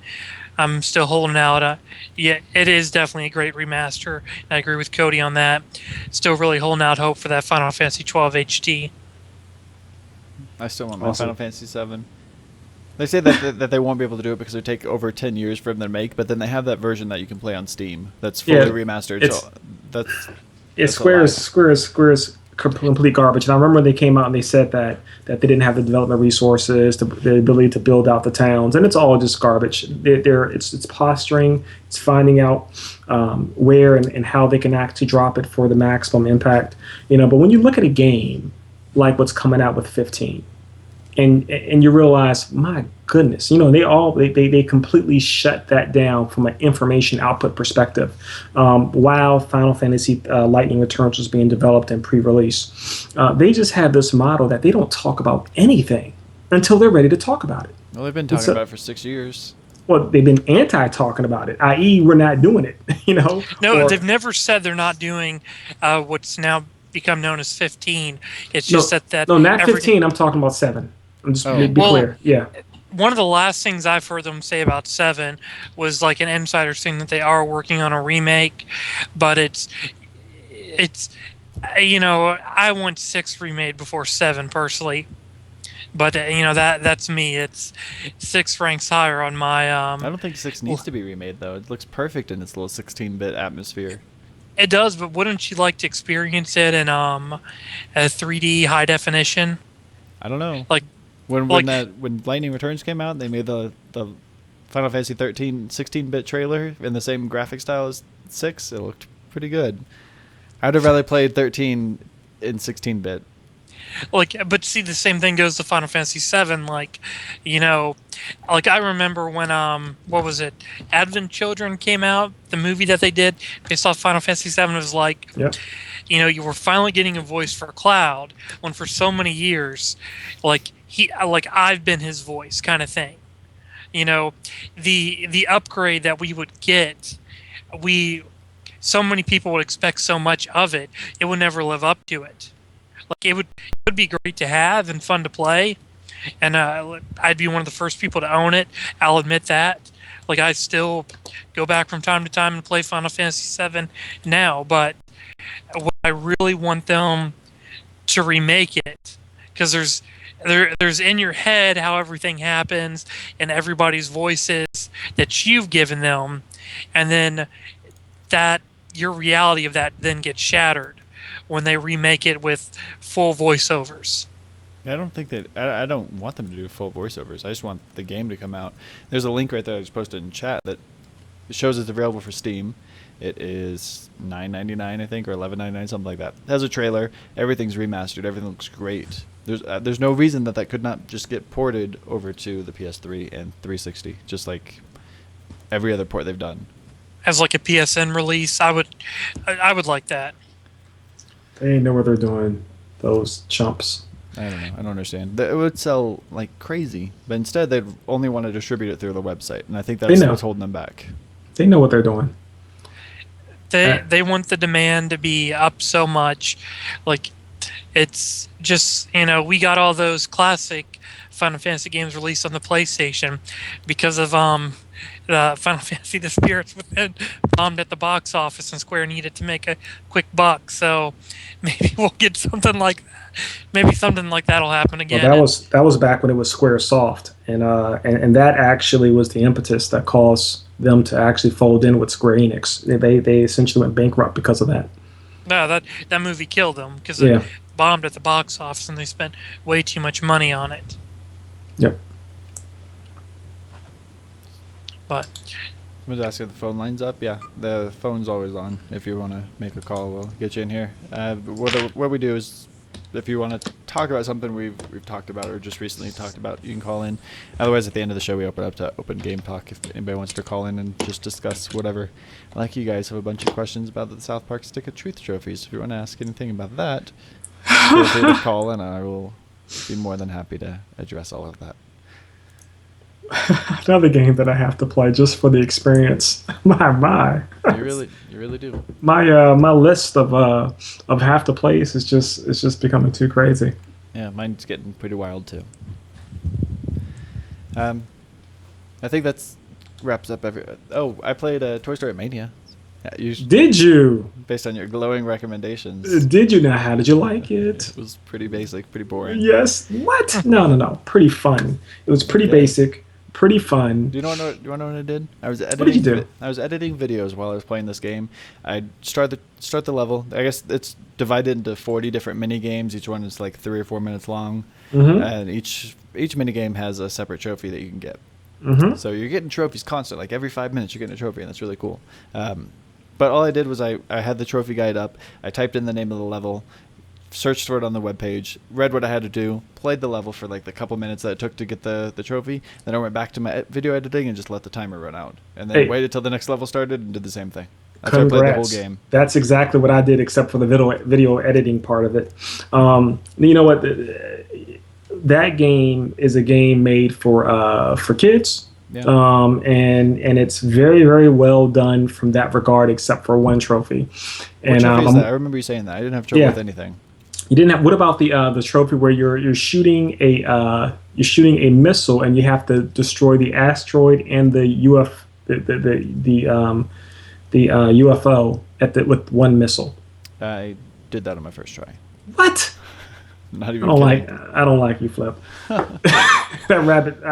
I'm still holding out. Yeah, it is definitely a great remaster. And I agree with Cody on that. Still really holding out hope for that Final Fantasy 12 HD.
I still want my
Awesome.
Final Fantasy 7. They say that they won't be able to do it because it would take over 10 years for them to make, but then they have that version that you can play on Steam that's fully
Yeah,
remastered. So that's
Yeah,
That's a lie.
Square is complete garbage. And I remember when they came out and they said that they didn't have the development resources, the ability to build out the towns, and it's all just garbage. It's posturing, it's finding out where and how they can actually drop it for the maximum impact. But when you look at a game like what's coming out with 15, and you realize, my goodness, they completely shut that down from an information output perspective. While Final Fantasy Lightning Returns was being developed and pre-release, they just have this model that they don't talk about anything until they're ready to talk about it.
Well, they've been talking about it for 6 years.
Well, they've been anti-talking about it, i.e., we're not doing it.
No, they've never said they're not doing what's now become known as 15. It's just that
no, not 15. I'm talking about 7. I'm just be
Well,
clear. Yeah.
One of the last things I've heard them say about 7 was like an insider saying that they are working on a remake, but it's I want 6 remade before 7 personally, but that's me. It's 6 ranks higher on my.
I don't think 6 needs to be remade, though. It looks perfect in its little 16-bit atmosphere.
It does, but wouldn't you like to experience it in a 3D high definition?
I don't know.
Like
When Lightning Returns came out, they made the Final Fantasy 13 16-bit trailer in the same graphic style as 6. It looked pretty good. I'd have rather played 13 in 16-bit.
But see, the same thing goes to Final Fantasy 7. Like I remember when what was it? Advent Children came out, the movie that they did based off Final Fantasy 7. It was like,
Yep.
You were finally getting a voice for Cloud when for so many years, I've been his voice kind of thing. The upgrade that we would get, so many people would expect so much of it, it would never live up to it. It would be great to have and fun to play, and I'd be one of the first people to own it. I'll admit that. I still go back from time to time and play Final Fantasy VII now, but what I really want them to remake it, because there's in your head how everything happens and everybody's voices that you've given them, and then that your reality of that then gets shattered when they remake it with full voiceovers.
I don't think that I don't want them to do full voiceovers. I just want the game to come out. There's a link right there I just posted in chat that shows it's available for Steam. It is $9.99, I think, or $11.99, something like that. It has a trailer. Everything's remastered. Everything looks great. There's no reason that could not just get ported over to the PS3 and 360, just like every other port they've done.
As like a PSN release, I would like that.
They know what they're doing, those chumps.
I don't know. I don't understand. It would sell like crazy, but instead they'd only want to distribute it through the website, and I think that's what's holding them back.
They know what they're doing.
They want the demand to be up so much. It's just, we got all those classic Final Fantasy games released on the PlayStation because of the Final Fantasy The Spirits Within bombed at the box office, and Square needed to make a quick buck. So maybe we'll get something like that. Maybe something like that'll happen again.
Well, that was back when it was SquareSoft, and that actually was the impetus that caused them to actually fold in with Square Enix. They essentially went bankrupt because of that.
No, that movie killed them because it bombed at the box office, and they spent way too much money on it.
Yep.
I
But
was asking if the phone line's up. Yeah, the phone's always on. If you want to make a call, we'll get you in here. What we do is, if you want to talk about something we've talked about or just recently talked about, you can call in. Otherwise, at the end of the show, we open up to open game talk if anybody wants to call in and just discuss whatever. Like you guys have a bunch of questions about the South Park Stick of Truth trophies. If you want to ask anything about that, feel free to call in. I will be more than happy to address all of that.
Another game that I have to play just for the experience. My.
You really do.
My list of have to plays is just becoming too crazy.
Yeah, mine's getting pretty wild too. I think that's wraps up every. Oh, I played Toy Story Mania. Yeah,
Did you?
Based on your glowing recommendations.
Did you now? How did you like it?
It was pretty basic, pretty boring.
Yes. What? No. Pretty fun. It was pretty basic. Pretty fun.
Do you want to know what I did? I was editing.
What did you do?
I was editing videos while I was playing this game. I'd start the level. I guess it's divided into 40 different mini games. Each one is like 3 or 4 minutes long, and each mini game has a separate trophy that you can get. So you're getting trophies constant. Like every 5 minutes, you're getting a trophy, and that's really cool. But all I did was I had the trophy guide up. I typed in the name of the level, searched for it on the webpage, read what I had to do, played the level for like the couple minutes that it took to get the trophy. Then I went back to my video editing and just let the timer run out. And then waited till the next level started and did the same thing. That's how I played the whole game.
That's exactly what I did, except for the video editing part of it. You know what? That game is a game made for kids. Yeah. And it's very, very well done from that regard, except for one trophy.
What trophy is that? I remember you saying that. I didn't have trouble with anything.
You didn't have. What about the trophy where you're shooting a missile and you have to destroy the asteroid and the UFO with one missile?
I did that on my first try.
What?
Not even.
I don't like you, Flip. That rabbit.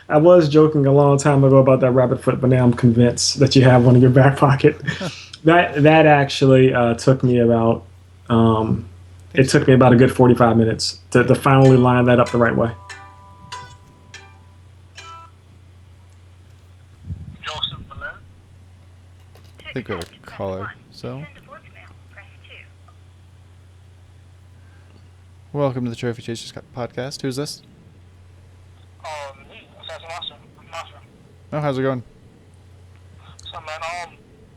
I was joking a long time ago about that rabbit foot, but now I'm convinced that you have one in your back pocket. That actually took me about. It took me about a good 45 minutes to finally line that up the right way.
I think we have a caller. So. Welcome to the Trophy Chasers podcast. Who's this?
Me. That's awesome.
Oh, how's it going?
So, man, I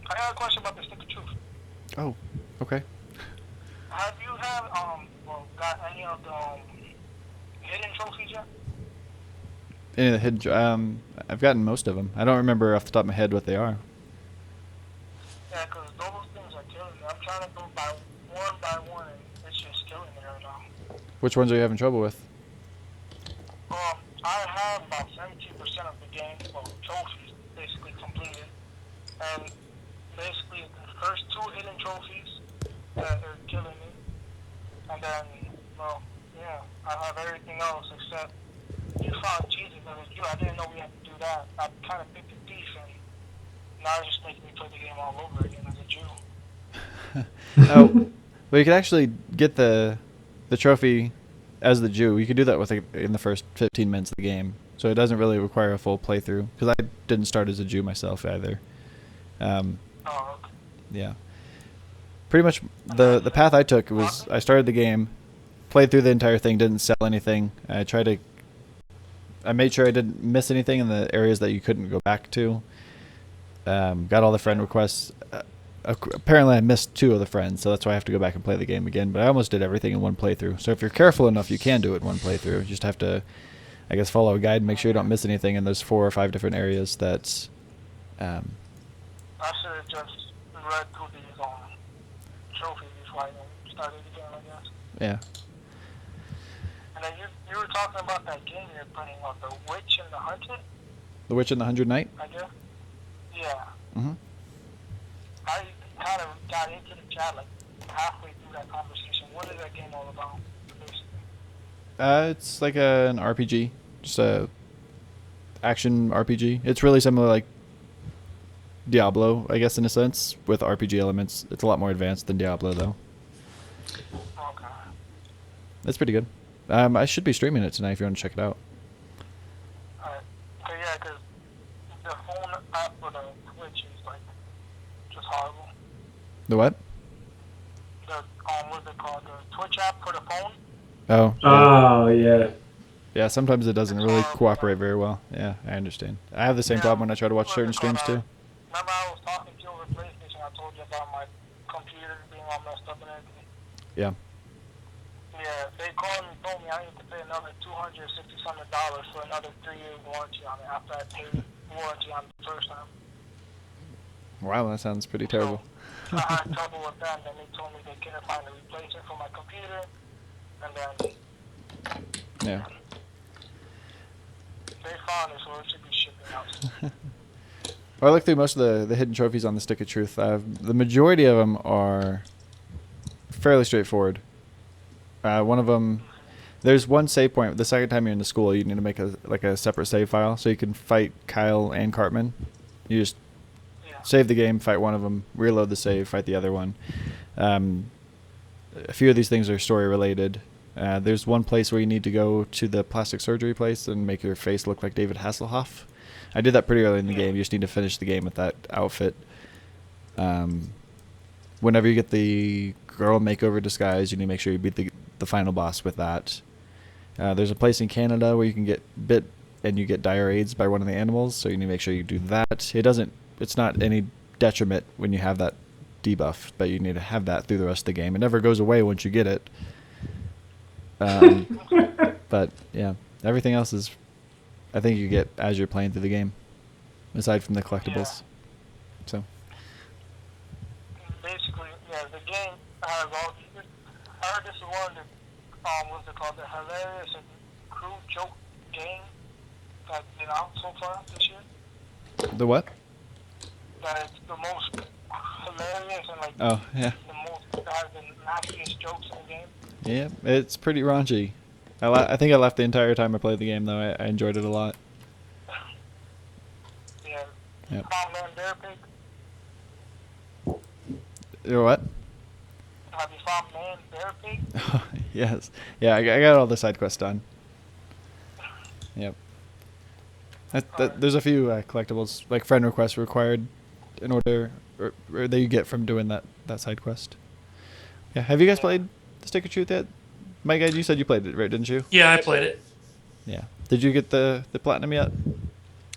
got a question about the Stick of Truth.
Oh, okay.
Have you got any of the hidden trophies yet?
Any of the hidden? I've gotten most of them. I don't remember off the top of my head what they are.
Yeah, because those things are killing me. I'm trying to go by one, and it's just killing me right now.
Which ones are you having trouble with?
I have about 70% of the game, trophies, basically completed. And basically, the first 2 hidden trophies that are killing me. And then, I have everything else except you found Jesus and it's you. I didn't know we had to do that. I kind of picked a thief, and now it's just making me play the game all over again as a Jew.
Oh, well, you could actually get the trophy as the Jew. You could do that with in the first 15 minutes of the game, so it doesn't really require a full playthrough. Because I didn't start as a Jew myself either.
Okay.
Yeah. Pretty much the path I took was I started the game, played through the entire thing, didn't sell anything. I made sure I didn't miss anything in the areas that you couldn't go back to. Got all the friend requests. Apparently I missed 2 of the friends, so that's why I have to go back and play the game again. But I almost did everything in one playthrough. So if you're careful enough, you can do it in one playthrough. You just have to, I guess, follow a guide and make sure you don't miss anything in those 4 or 5 different areas that's...
I should have just read through these trophies before I started the game, I guess.
Yeah.
And then you were talking about that game you're playing on, The Witch and the Hunted?
The Witch and the 100 Knight?
I guess? Yeah.
Mm-hmm.
I kind of got into the chat like halfway through that conversation. What is that game all about, basically?
It's like an RPG, just a action RPG. It's really similar like Diablo, I guess, in a sense, with RPG elements. It's a lot more advanced than Diablo, though.
Okay.
It's pretty good. I should be streaming it tonight if you want to check it out.
Alright. So yeah, because the phone app for the Twitch is like just horrible.
The what?
The what's it called? The Twitch app for the phone
Oh. Yeah.
Oh yeah.
Yeah. Sometimes it doesn't really cooperate very well. Yeah, I understand. I have the same problem when I try to watch certain streams too.
Remember I was talking to you over PlayStation, I told you about my computer being all messed up and everything?
Yeah.
Yeah, they called me and told me I need to pay another $260 for another 3-year warranty on it after I paid warranty on the first time.
Wow, that sounds pretty terrible.
So, I had trouble with that, and then they told me they couldn't find a replacement for my computer, and then
Yeah.
they found it, so it should be shipping out.
Well, I looked through most of the hidden trophies on the Stick of Truth. The majority of them are fairly straightforward. One of them, there's one save point. The second time you're in the school, you need to make a separate save file so you can fight Kyle and Cartman. You just save the game, fight one of them, reload the save, fight the other one. A few of these things are story related. There's one place where you need to go to the plastic surgery place and make your face look like David Hasselhoff. I did that pretty early in the game. You just need to finish the game with that outfit. Whenever you get the girl makeover disguise, you need to make sure you beat the final boss with that. There's a place in Canada where you can get bit and you get dire AIDS by one of the animals, so you need to make sure you do that. It's not any detriment when you have that debuff, but you need to have that through the rest of the game. It never goes away once you get it. But yeah, everything else is, I think you get as you're playing through the game, aside from the collectibles. So.
Basically, yeah, the game has all these. I heard this is one of the, what's it called, the hilarious and crude joke game that's been out so far this year.
The what?
That it's the most hilarious and like
Oh, yeah.
the most, that has the nastiest jokes in the game.
Yeah, it's pretty raunchy. I think I laughed the entire time I played the game, though. I enjoyed it a lot.
Yeah.
Yep.
Man Bear Pig.
You know what?
Have you found Man Bear Pig?
Yes. Yeah, I got all the side quests done. Yep. There's a few collectibles, like friend requests required in order, or that you get from doing that side quest. Yeah. Have you guys played the Stick of Truth yet? Mike, you said you played it, right? Didn't you?
Yeah, I played it.
Yeah. Did you get the platinum yet?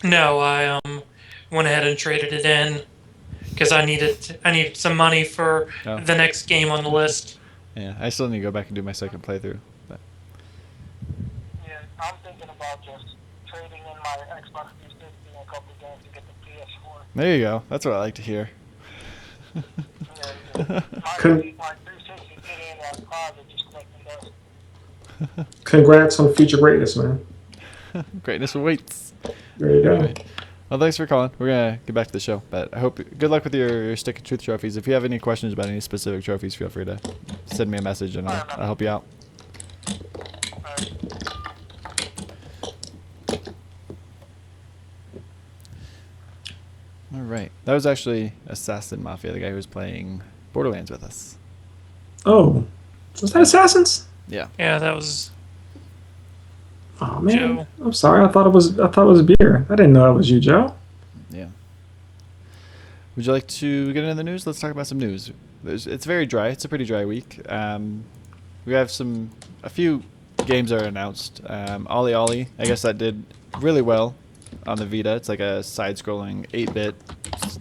No, I went ahead and traded it in because I needed some money for the next game on the list.
Yeah, I still need to go back and do my second playthrough. But.
Yeah, I'm thinking about just trading in my Xbox 360 and a couple of games to get the PS4.
There you go. That's what I like to hear.
Yeah. My 360 get in that closet just collecting dust.
Congrats on future greatness, man.
Greatness awaits.
There you go.
All right. Well, thanks for calling. We're gonna get back to the show, but I hope good luck with your Stick of Truth trophies. If you have any questions about any specific trophies, feel free to send me a message and I'll help you out. All right, that was actually Assassin Mafia, the guy who was playing Borderlands with us.
Oh, was that Assassins?
Yeah.
Yeah, that was.
Oh man,
Joe.
I'm sorry. I thought it was beer. I didn't know that was you, Joe.
Yeah. Would you like to get into the news? Let's talk about some news. It's very dry. It's a pretty dry week. We have a few games that are announced. Ollie Ollie, I guess that did really well on the Vita. It's like a side-scrolling 8-bit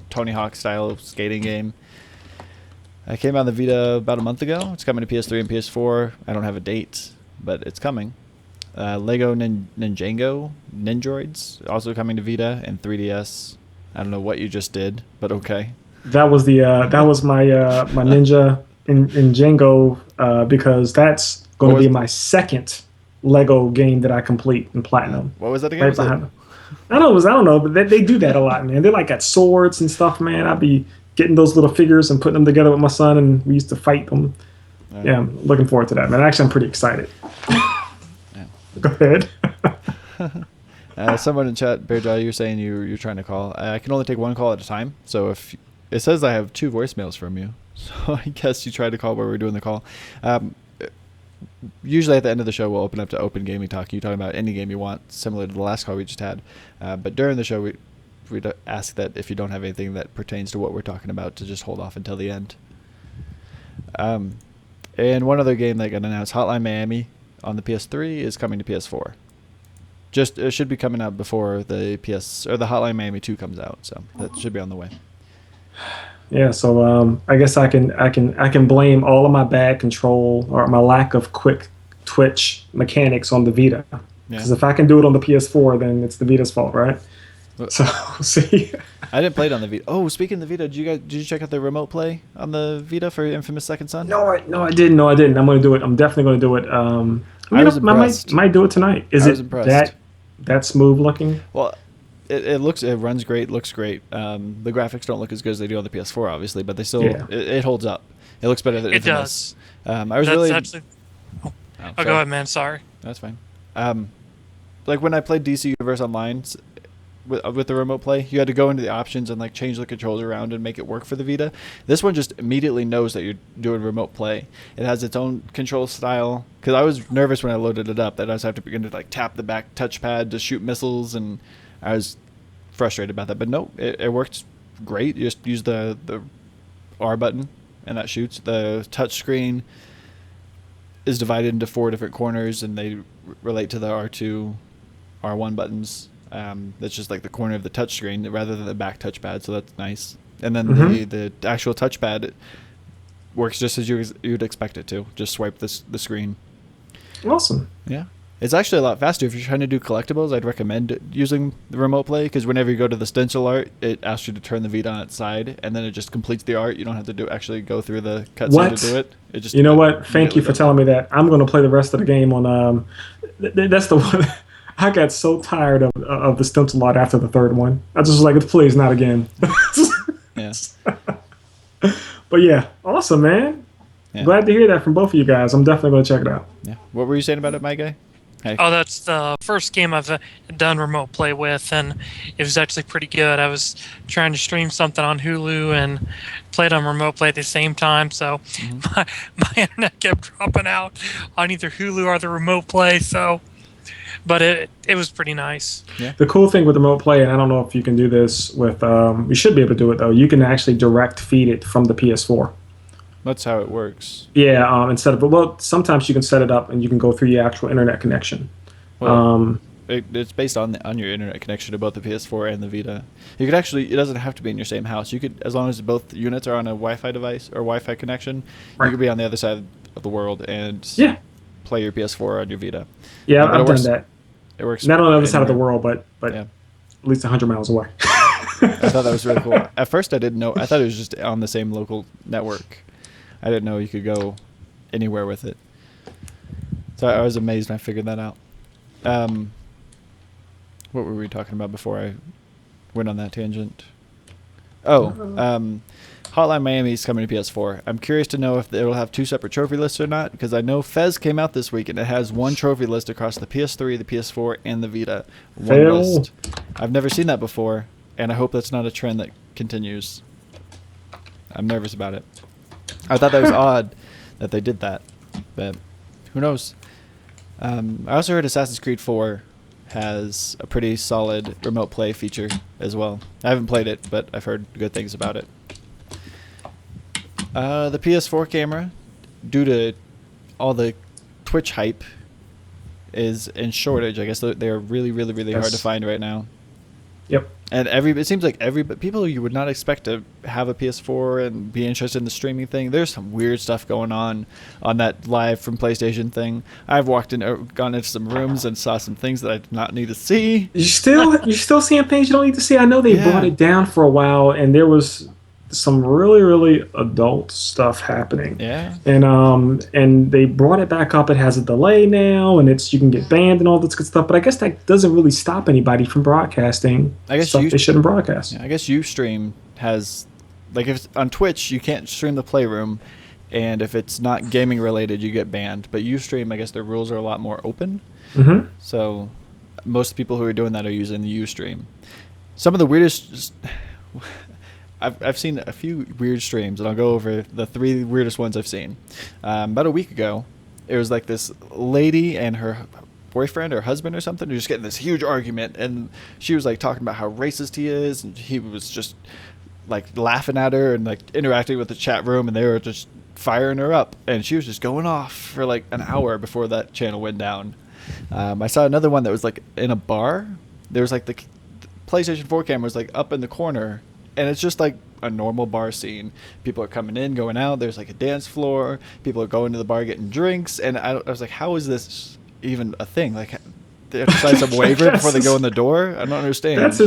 Tony Hawk style skating game. It came out on the Vita about a month ago. It's coming to PS3 and PS4. I don't have a date, but it's coming. Lego Ninjago Ninjroids also coming to Vita and 3DS. I don't know what you just did, but okay.
That was my my Ninja in Django because that's going to be my second Lego game that I complete in platinum.
What was that again?
Right behind them. I don't know, but they do that a lot, man. They're like got swords and stuff, man. I'd be getting those little figures and putting them together with my son, and we used to fight them. Yeah, I'm looking forward to that, man. Actually, I'm pretty excited. Go ahead.
Someone in chat, Bearjaw, you're saying you're trying to call. I can only take one call at a time. So if it says I have 2 voicemails from you, so I guess you tried to call while we were doing the call. Usually at the end of the show, we'll open up to open gaming talk. You talk about any game you want, similar to the last call we just had. But during the show, we'd ask that if you don't have anything that pertains to what we're talking about, to just hold off until the end. And one other game that got announced, Hotline Miami. on the PS3 is coming to PS4. Just it should be coming out before the the Hotline Miami 2 comes out, so that should be on the way.
Yeah, so I guess I can blame all of my bad control or my lack of quick twitch mechanics on the Vita. Because if I can do it on the PS4, then it's the Vita's fault, right? So see,
I didn't play it on the Vita. Oh, speaking of the Vita, did you check out the remote play on the Vita for Infamous Second Son?
No, I didn't. I'm going to do it. I'm definitely going to do it.
I was impressed.
I might do it tonight.
I was impressed.
that smooth looking?
Well, it runs great, looks great. The graphics don't look as good as they do on the PS4, obviously, but they still it holds up. It looks better than Infamous.
It does.
I was really.
Actually, go ahead, man. Sorry.
That's fine. Like when I played DC Universe Online with the remote play, you had to go into the options and like change the controls around and make it work for the Vita. This one just immediately knows that you're doing remote play. It has its own control style. Because I was nervous when I loaded it up that I was have to begin to like tap the back touchpad to shoot missiles, and I was frustrated about that. But no, it worked great. You just use the R button and that shoots. The touch screen is divided into 4 different corners, and they relate to the R2, R1 buttons. That's just like the corner of the touch screen rather than the back touchpad, so that's nice. And then the actual touchpad, it works just as you'd expect it to. Just swipe the screen.
Awesome.
Yeah. It's actually a lot faster. If you're trying to do collectibles, I'd recommend using the remote play, because whenever you go to the stencil art, it asks you to turn the Vita on its side, and then it just completes the art. You don't have to actually go through the cutscene to do it. It just,
you know what? Thank you for telling me that. I'm going to play the rest of the game on. That's the one. I got so tired of the stencil art after the third one. I just was like, please, not again.
Yeah.
But yeah, awesome, man.
Yeah.
Glad to hear that from both of you guys. I'm definitely going to check it out.
Yeah. What were you saying about it, my guy? Hey.
Oh, that's the first game I've done remote play with, and it was actually pretty good. I was trying to stream something on Hulu and played on remote play at the same time, so my internet kept dropping out on either Hulu or the remote play. So, but it was pretty nice.
Yeah. The cool thing with remote play, and I don't know if you can do this with, you should be able to do it though. You can actually direct feed it from the PS4.
That's how it works.
Yeah, instead of sometimes you can set it up and you can go through your actual internet connection.
Well, it's based on your internet connection to both the PS4 and the Vita. You could actually, it doesn't have to be in your same house. You could, as long as both units are on a Wi-Fi device or Wi-Fi connection, you could be on the other side of the world and play your PS4 on your Vita.
Yeah, I've done that.
It works.
Not on the other side of the world, but
yeah.
At least 100 miles away.
I thought that was really cool. At first, I didn't know. I thought it was just on the same local network. I didn't know you could go anywhere with it. So I was amazed when I figured that out. What were we talking about before I went on that tangent? Oh, Hotline Miami is coming to PS4. I'm curious to know if it will have 2 separate trophy lists or not, because I know Fez came out this week and it has 1 trophy list across the PS3, the PS4, and the Vita. One list. I've never seen that before, and I hope that's not a trend that continues. I'm nervous about it. I thought that was odd that they did that, but who knows? I also heard Assassin's Creed 4 has a pretty solid remote play feature as well. I haven't played it, but I've heard good things about it. The PS4 camera, due to all the Twitch hype, is in shortage. I guess they're really, really, really hard to find right now.
Yep.
And it seems like people you would not expect to have a PS4 and be interested in the streaming thing. There's some weird stuff going on that live from PlayStation thing. I've gone into some rooms and saw some things that I did not need to see.
You're still seeing things you don't need to see. I know they brought it down for a while, and there was some really, really adult stuff happening.
Yeah.
And they brought it back up. It has a delay now, and you can get banned and all this good stuff. But I guess that doesn't really stop anybody from broadcasting stuff they shouldn't broadcast.
Yeah, I guess Ustream has, like, if it's on Twitch, you can't stream the Playroom, and if it's not gaming related, you get banned. But Ustream, I guess their rules are a lot more open.
Mm-hmm.
So most people who are doing that are using the Ustream. Some of the weirdest. I've seen a few weird streams, and I'll go over the 3 weirdest ones I've seen. About a week ago, it was like this lady and her boyfriend or husband or something were just getting this huge argument, and she was like talking about how racist he is, and he was just like laughing at her and like interacting with the chat room, and they were just firing her up, and she was just going off for like an hour before that channel went down. I saw another one that was like in a bar. There was like the PlayStation 4 camera was like up in the corner, and it's just like a normal bar scene. People are coming in, going out. There's like a dance floor. People are going to the bar getting drinks, and I was like, how is this even a thing? Like, they have to sign some waiver before they go in the door? I don't understand.
That's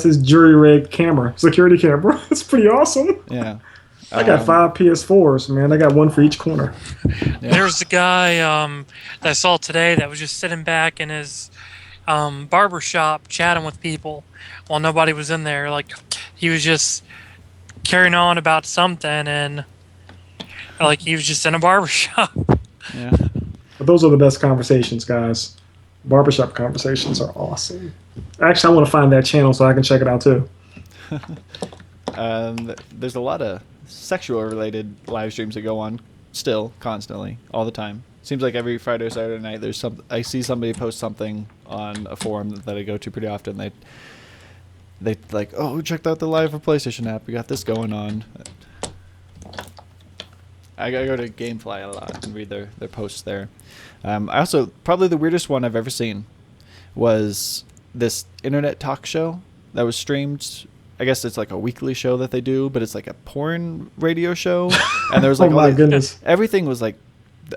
his jury rigged camera, security camera. It's pretty awesome.
Yeah.
I got 5 PS4s, man. I got one for each corner.
Yeah.
There's a guy that I saw today that was just sitting back in his barber shop chatting with people while nobody was in there. Like, he was just carrying on about something, and like he was just in a barber shop.
Yeah.
But those are the best conversations, guys. Barbershop conversations are awesome. Actually, I want to find that channel so I can check it out too.
There's a lot of sexual related live streams that go on still constantly all the time. Seems like every Friday or Saturday night there's I see somebody post something on a forum that I go to pretty often. They like, oh, check out the Live for PlayStation app. We got this going on. I gotta go to Gamefly a lot and read their posts there. I also, probably the weirdest one I've ever seen was this internet talk show that was streamed. I guess it's like a weekly show that they do, but it's like a porn radio show. And there was like,
oh my goodness,
everything was like,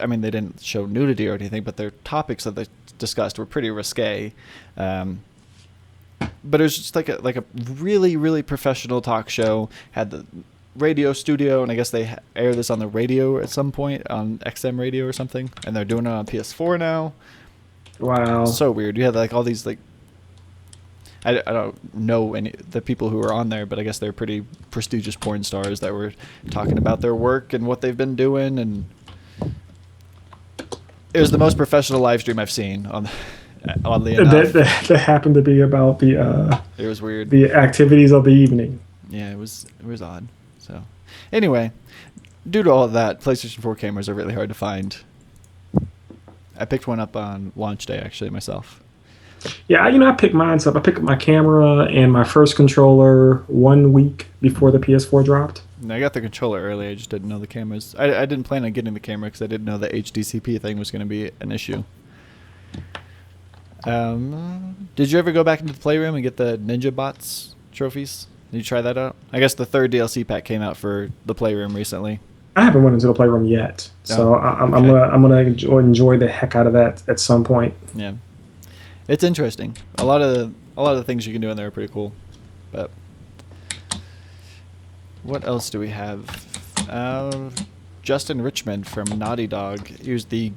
I mean, they didn't show nudity or anything, but their topics that they discussed were pretty risque. But it was just like a really, really professional talk show. Had the radio studio, and I guess they air this on the radio at some point on XM radio or something, and they're doing it on PS4 now.
wow,
So weird. You had like all these like, I don't know any the people who were on there, but I guess they're pretty prestigious porn stars that were talking about their work and what they've been doing, and it was the most professional live stream I've seen on. Oddly enough,
that happened to be about the
it was weird.
The activities of the evening.
Yeah, it was odd. So, anyway, due to all of that, PlayStation 4 cameras are really hard to find. I picked one up on launch day actually myself.
Yeah, I picked mine up. I picked up my camera and my first controller 1 week before the PS4 dropped.
And I got the controller early. I just didn't know the cameras. I didn't plan on getting the camera because I didn't know the HDCP thing was going to be an issue. Did you ever go back into the Playroom and get the Ninja Bots trophies? Did you try that out? I guess the 3rd DLC pack came out for the Playroom recently.
I haven't went into the Playroom yet, so I'm gonna enjoy the heck out of that at some point.
Yeah, it's interesting. A lot of the things you can do in there are pretty cool. But what else do we have? Justin Richmond from Naughty Dog. He was the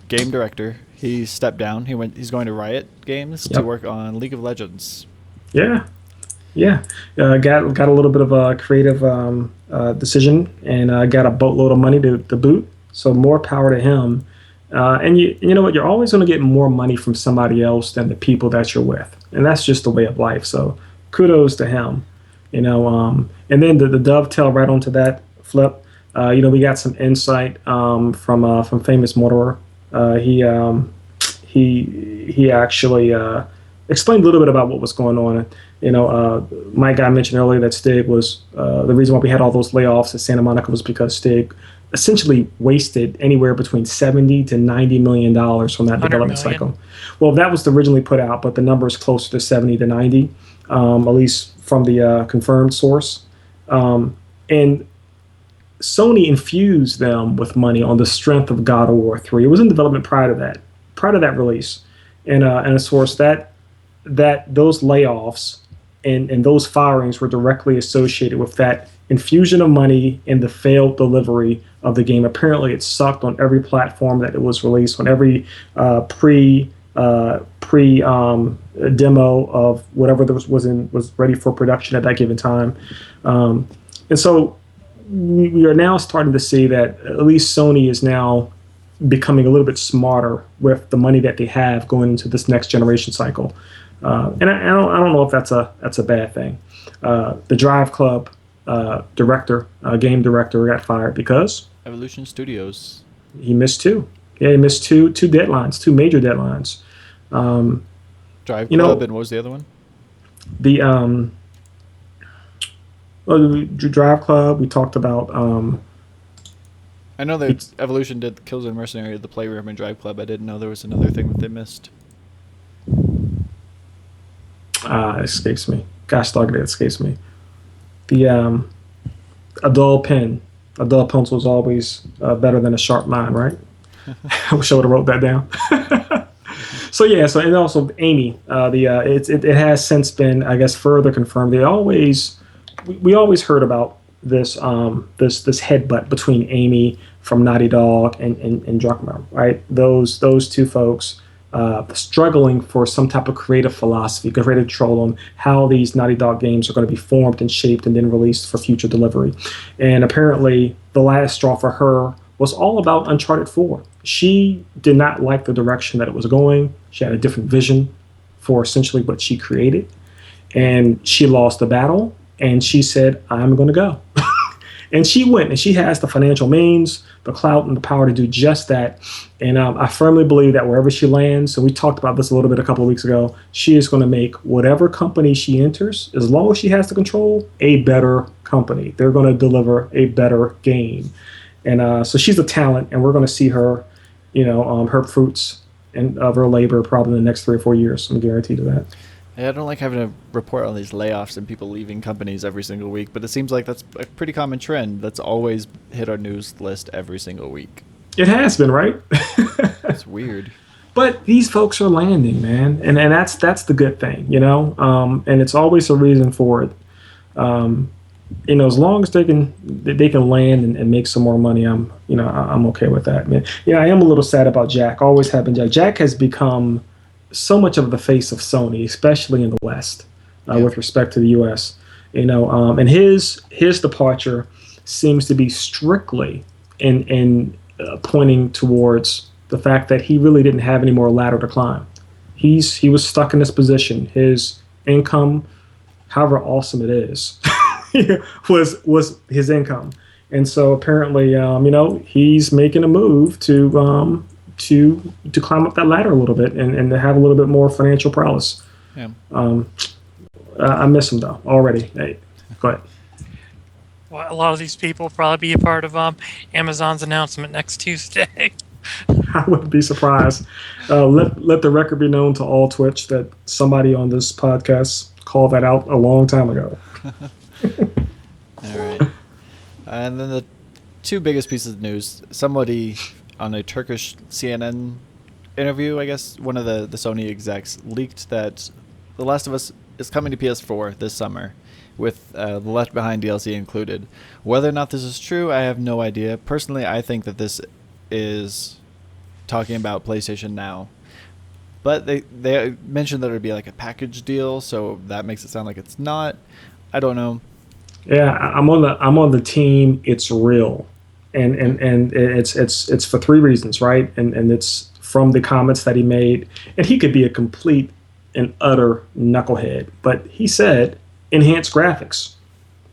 game director. He stepped down. He's going to Riot Games to work on League of Legends.
Yeah. Got a little bit of a creative decision and got a boatload of money to boot. So more power to him. And you know what? You're always going to get more money from somebody else than the people that you're with, and that's just the way of life. So kudos to him. And then the dovetail right onto that Flip. We got some insight from Famous Motorer. He actually explained a little bit about what was going on. Mike, I mentioned earlier that Stig was the reason why we had all those layoffs at Santa Monica was because Stig essentially wasted anywhere between $70 to $90 million from that development cycle. Well, that was originally put out, but the number is closer to 70 to 90, at least from the confirmed source. And Sony infused them with money on the strength of God of War 3. It was in development prior to that release, and of course that those layoffs and those firings were directly associated with that infusion of money and the failed delivery of the game. Apparently, it sucked on every platform that it was released, on every pre demo of whatever was ready for production at that given time, and so. We are now starting to see that at least Sony is now becoming a little bit smarter with the money that they have going into this next generation cycle, and I don't know if that's a bad thing. The Drive Club game director got fired because
Evolution Studios.
He missed 2. Yeah, he missed two deadlines, 2 major deadlines.
Drive Club, and what was the other one?
The Drive Club. We talked about
I know that Evolution did Killzone Mercenary, the Playroom, and Drive Club. I didn't know there was another thing that they missed.
It escapes me. Gosh dog, it escapes me. The a dull pen, a dull pencil is always better than a sharp mind, right? I wish I would have wrote that down. So yeah, so and also Amy, it has since been, I guess, further confirmed. We always heard about this this headbutt between Amy from Naughty Dog and Druckmann, right? Those two folks struggling for some type of creative philosophy, creative control on how these Naughty Dog games are going to be formed and shaped and then released for future delivery. And apparently, the last straw for her was all about Uncharted 4. She did not like the direction that it was going. She had a different vision for essentially what she created. And she lost the battle, and she said, I'm going to go. And she went, and she has the financial means, the clout, and the power to do just that. And I firmly believe that wherever she lands, and we talked about this a little bit a couple of weeks ago, she is going to make whatever company she enters, as long as she has the control, a better company. They're going to deliver a better game. And so she's a talent, and we're going to see her, her fruits of her labor probably in the next 3 or 4 years. I'm guaranteed of that.
Yeah, I don't like having to report on these layoffs and people leaving companies every single week, but it seems like that's a pretty common trend. That's always hit our news list every single week.
It has been, right?
It's weird.
But these folks are landing, man, and that's the good thing, and it's always a reason for it. As long as they can land and make some more money, I'm okay with that, man. Yeah, I am a little sad about Jack. Always have been Jack. Jack has become so much of the face of Sony, especially in the West, with respect to the U.S. And his departure seems to be strictly in pointing towards the fact that he really didn't have any more ladder to climb. He was stuck in this position. His income, however awesome it is, was his income, and so apparently, he's making a move to climb up that ladder a little bit and to have a little bit more financial prowess.
Yeah.
I miss him though already. Hey, go ahead.
Well, a lot of these people will probably be a part of Amazon's announcement next Tuesday.
I wouldn't be surprised. Let the record be known to all Twitch that somebody on this podcast called that out a long time ago.
All right. And then the two biggest pieces of news. Somebody on a Turkish CNN interview, I guess, one of the Sony execs leaked that The Last of Us is coming to PS4 this summer, with the Left Behind DLC included. Whether or not this is true, I have no idea. Personally, I think that this is talking about PlayStation Now. But they mentioned that it would be like a package deal, so that makes it sound like it's not. I don't know.
Yeah, I'm on the team. It's real, and it's for 3 reasons, right? And it's from the comments that he made, and he could be a complete and utter knucklehead, but he said enhanced graphics.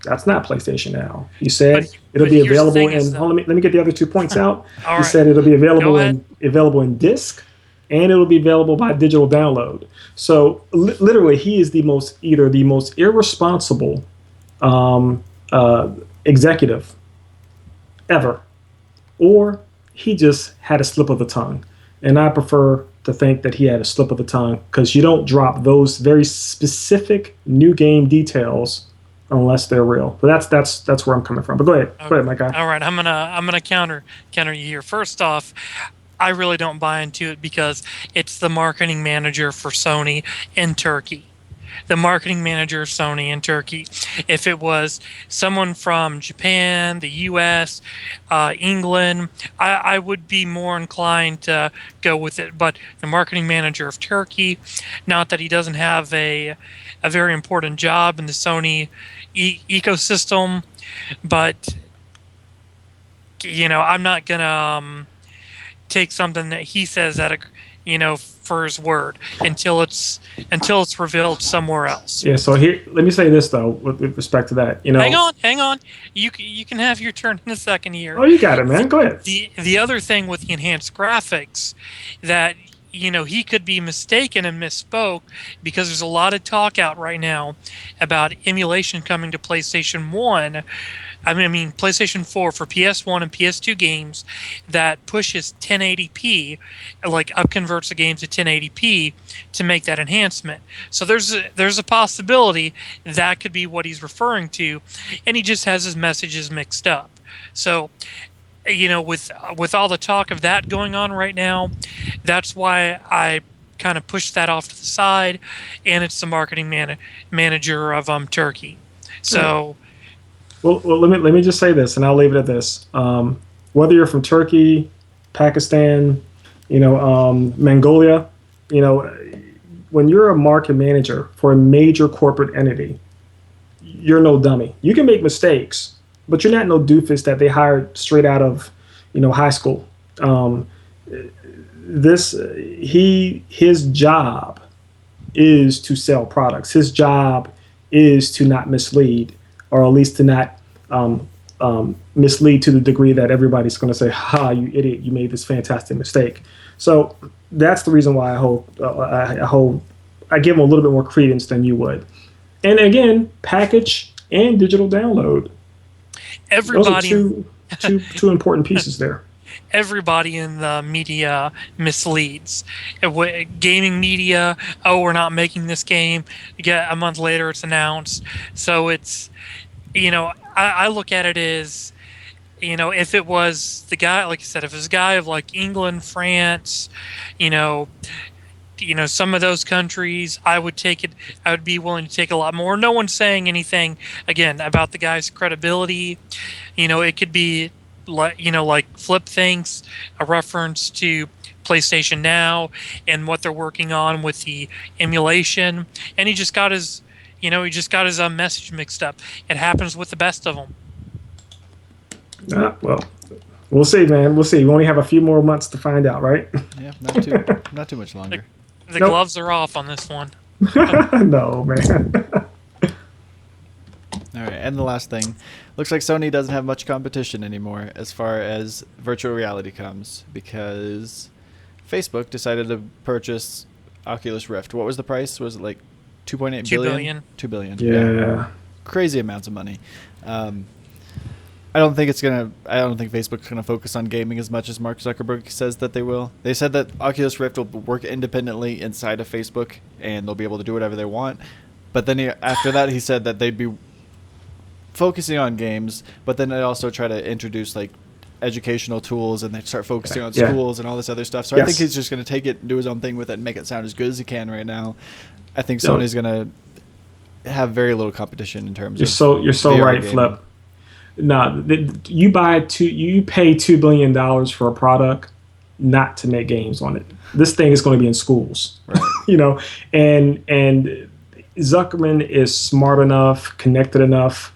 That's not PlayStation Now. He said it'll be available in. Let me get the other 2 points out. He said it'll be available in disc, and it'll be available by digital download. So literally, he is either the most irresponsible executive ever, or he just had a slip of the tongue. And I prefer to think that he had a slip of the tongue, because you don't drop those very specific new game details unless they're real. But that's where I'm coming from. But go ahead, my guy.
All right, I'm gonna counter you here. First off, I really don't buy into it because it's the marketing manager for Sony in Turkey. The marketing manager of Sony in Turkey. If it was someone from Japan, the U.S., England, I would be more inclined to go with it. But the marketing manager of Turkey, not that he doesn't have a very important job in the Sony ecosystem, but I'm not gonna take something that he says for his word until it's revealed somewhere else.
Yeah. So here, let me say this though, with respect to that.
Hang on. You can have your turn in a second here.
Oh, you got it, man. Go ahead.
The other thing with the enhanced graphics that he could be mistaken and misspoke, because there's a lot of talk out right now about emulation coming to PlayStation 1. I mean PlayStation 4 for PS1 and PS2 games that pushes 1080p, like upconverts a game to 1080p to make that enhancement. So there's a possibility that could be what he's referring to, and he just has his messages mixed up. So with all the talk of that going on right now, that's why I kind of pushed that off to the side, and it's the marketing manager of Turkey. So,
Well, let me just say this, and I'll leave it at this. Whether you're from Turkey, Pakistan, Mongolia, when you're a market manager for a major corporate entity, you're no dummy. You can make mistakes, but you're not no doofus that they hired straight out of, high school. His job is to sell products. His job is to not mislead, or at least to not mislead to the degree that everybody's going to say, "Ha, you idiot! You made this fantastic mistake." So that's the reason why I give him a little bit more credence than you would. And again, package and digital download.
everybody
Those are two important pieces there.
everybody in the media misleads. Gaming media, we're not making this game. A month later, it's announced. So it's, I look at it as, if it was the guy, like I said, if it was a guy of like England, France, some of those countries, I would take it. I would be willing to take a lot more. No one's saying anything again about the guy's credibility. It could be like Flip thinks, a reference to PlayStation Now and what they're working on with the emulation, and he just got his message mixed up. It happens with the best of them.
Well, we'll see, man. We'll see. We only have a few more months to find out, right?
Yeah, not too much longer.
The gloves are off on this one.
No, man.
All right, and the last thing. Looks like Sony doesn't have much competition anymore as far as virtual reality comes, because Facebook decided to purchase Oculus Rift. What was the price? Was it like 2.8 billion? 2 billion.
Yeah.
Crazy amounts of money. I don't think Facebook's gonna focus on gaming as much as Mark Zuckerberg says that they will. They said that Oculus Rift will work independently inside of Facebook, and they'll be able to do whatever they want. But then after that, he said that they'd be focusing on games, but then they also try to introduce like educational tools, and they start focusing on schools and all this other stuff. So I think he's just going to take it and do his own thing with it and make it sound as good as he can right now. I think Sony's going to have very little competition in terms of
you're so
VR
right,
gaming.
Flip. No, you pay $2 billion for a product not to make games on it. This thing is going to be in schools,
right.
and Zuckerman is smart enough, connected enough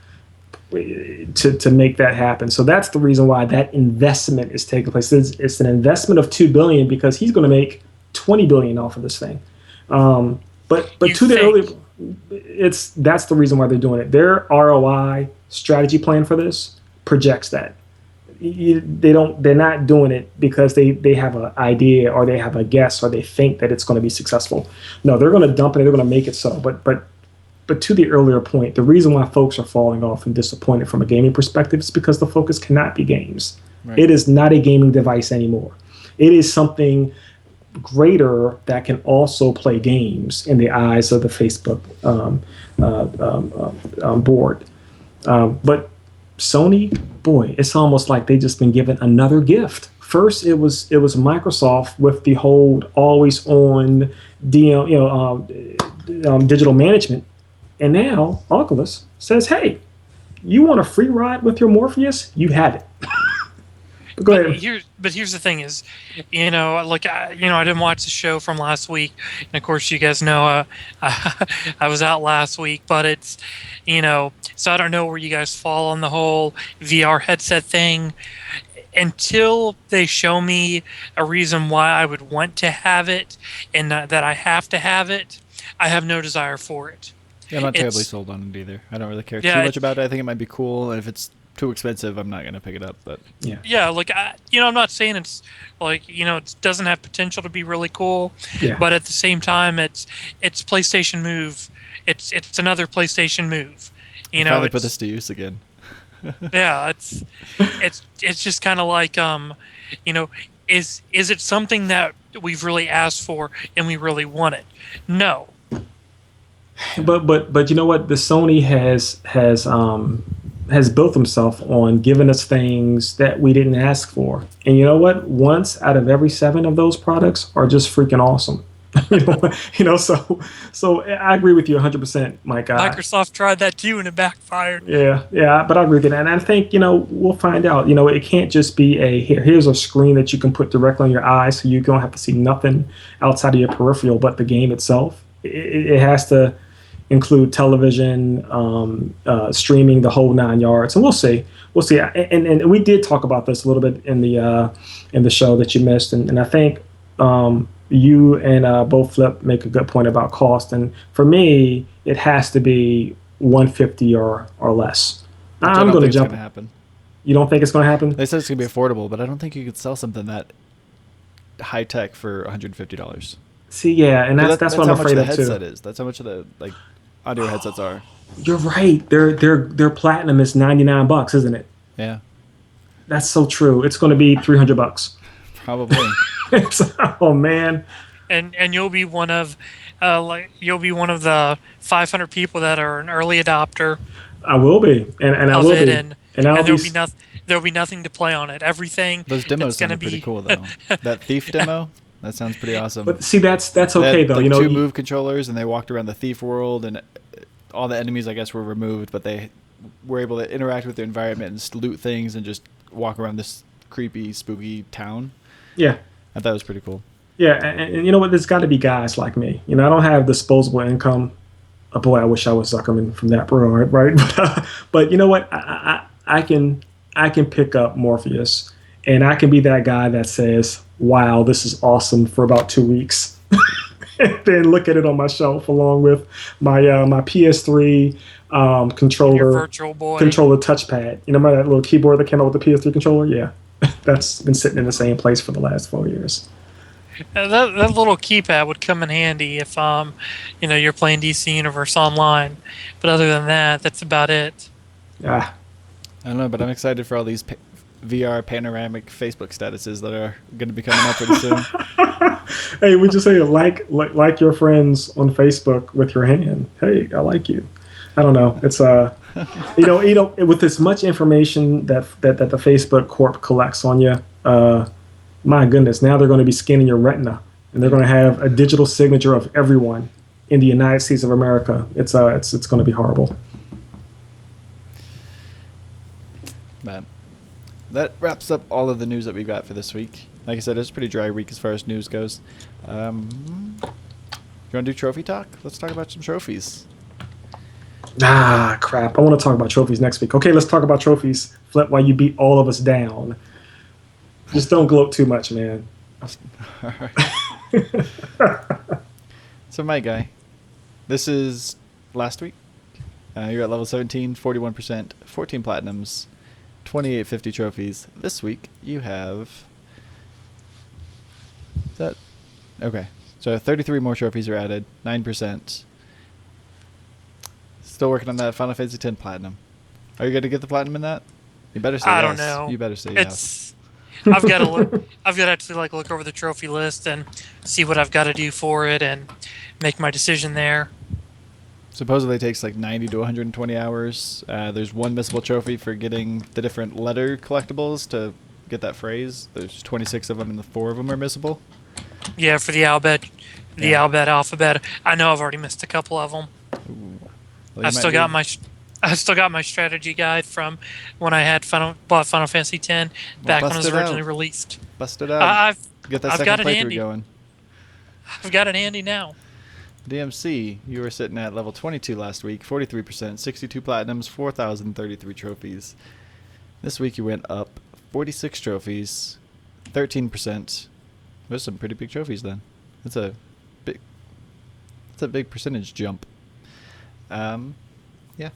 to make that happen. So that's the reason why that investment is taking place. It's an investment of $2 billion because he's going to make $20 billion off of this thing. But to the earlier, that's the reason why they're doing it. Their ROI strategy plan for this projects that. They're not doing it because they have an idea or they have a guess or they think that it's going to be successful. No, they're going to dump it. They're going to make it so. But to the earlier point, the reason why folks are falling off and disappointed from a gaming perspective is because the focus cannot be games. Right. It is not a gaming device anymore. It is something greater that can also play games in the eyes of the Facebook board. But Sony, boy, it's almost like they just been given another gift. First, it was Microsoft with the whole always on digital management. And now Oculus says, "Hey, you want a free ride with your Morpheus? You have it." Go ahead.
But here's the thing: is I didn't watch the show from last week, and of course you guys know I was out last week. But it's so I don't know where you guys fall on the whole VR headset thing. Until they show me a reason why I would want to have it and that I have to have it, I have no desire for it.
Yeah, I'm not terribly sold on it either. I don't really care too much about it. I think it might be cool, and if it's too expensive, I'm not going to pick it up. But
Yeah, like I'm not saying it's like it doesn't have potential to be really cool,
Yeah.
but at the same time, it's PlayStation Move. It's another PlayStation Move.
finally put this to use again.
Yeah, it's just kind of like is it something that we've really asked for and we really want it? No.
But you know what? The Sony has built himself on giving us things that we didn't ask for. And you know what? Once out of every 7 of those products are just freaking awesome. So I agree with you 100%, Mike.
Microsoft tried that too and it backfired.
Yeah, but I agree with that. And I think, we'll find out. It can't just be here's a screen that you can put directly on your eyes so you don't have to see nothing outside of your peripheral but the game itself. It has to include television, streaming, the whole 9 yards. And we'll see. And we did talk about this a little bit in the show that you missed. And I think you and both Flip make a good point about cost. And for me, it has to be $150 or less. I'm going to jump.
Gonna happen.
You don't think it's going to happen?
They said it's going to be affordable, but I don't think you could sell something that high tech for $150.
See, yeah, and that's what I'm afraid of too.
That's how much the headset is. That's how much of the audio headsets are.
You're right. Their platinum is $99, isn't it?
Yeah.
That's so true. It's going to be $300.
Probably.
Oh man.
And you'll be one of the 500 people that are an early adopter.
I will be, and I will be, and
there'll be nothing to play on it. Everything.
Those demos sound pretty cool though. That thief demo, that sounds pretty awesome.
But see, that's okay though.
Like 2 move controllers, and they walked around the thief world, and all the enemies, I guess, were removed, but they were able to interact with the environment and loot things and just walk around this creepy, spooky town.
Yeah.
I thought it was pretty cool. Yeah,
and you know what? There's got to be guys like me. I don't have disposable income. Oh, boy, I wish I was Zuckerman from that bro, right? But you know what? I can pick up Morpheus, and I can be that guy that says, "Wow, this is awesome" for about 2 weeks, and then look at it on my shelf along with my PS3 controller,
your Virtual Boy
controller touchpad. Remember that little keyboard that came out with the PS3 controller? Yeah. That's been sitting in the same place for the last 4 years.
That little keypad would come in handy if you're playing DC Universe Online, but other than that, that's about it.
Yeah,
I don't know, but I'm excited for all these VR panoramic Facebook statuses that are going to be coming up pretty soon.
Hey, we just say like your friends on Facebook with your hand. Hey, I like you. I don't know. It's with as much information that the Facebook Corp collects on you, my goodness, now they're going to be scanning your retina, and they're going to have a digital signature of everyone in the United States of America. It's going to be horrible.
But that wraps up all of the news that we got for this week. Like I said, it's a pretty dry week as far as news goes. You want to do trophy talk? Let's talk about some trophies.
Ah, crap. I want to talk about trophies next week. Okay, let's talk about trophies. Flip, while you beat all of us down. Just don't gloat too much, man.
All right. So, my guy, this is last week. You're at level 17, 41%, 14 platinums, 2850 trophies. This week, you have... Okay. So, 33 more trophies are added, 9%. Still working on that Final Fantasy X Platinum. Are you going to get the Platinum in that? You better say yes.
I don't know.
You better say yes.
I've got to look. I've got to actually look over the trophy list and see what I've got to do for it and make my decision there.
Supposedly it takes 90 to 120 hours. There's one missable trophy for getting the different letter collectibles to get that phrase. There's 26 of them, and 4 of them are missable.
Yeah, for the alphabet, alphabet. I know I've already missed a couple of them.
Well,
I've still got my strategy guide from when I had bought Final Fantasy X back when it was originally released.
Bust it out.
I've
Get that second
got it
playthrough
handy.
going.
I've got it handy now.
DMC, you were sitting at level 22 last week, 43%, 62 platinums, 4,033 trophies. This week you went up 46 trophies, 13%. Those are some pretty big trophies then. That's a big percentage jump. Yeah.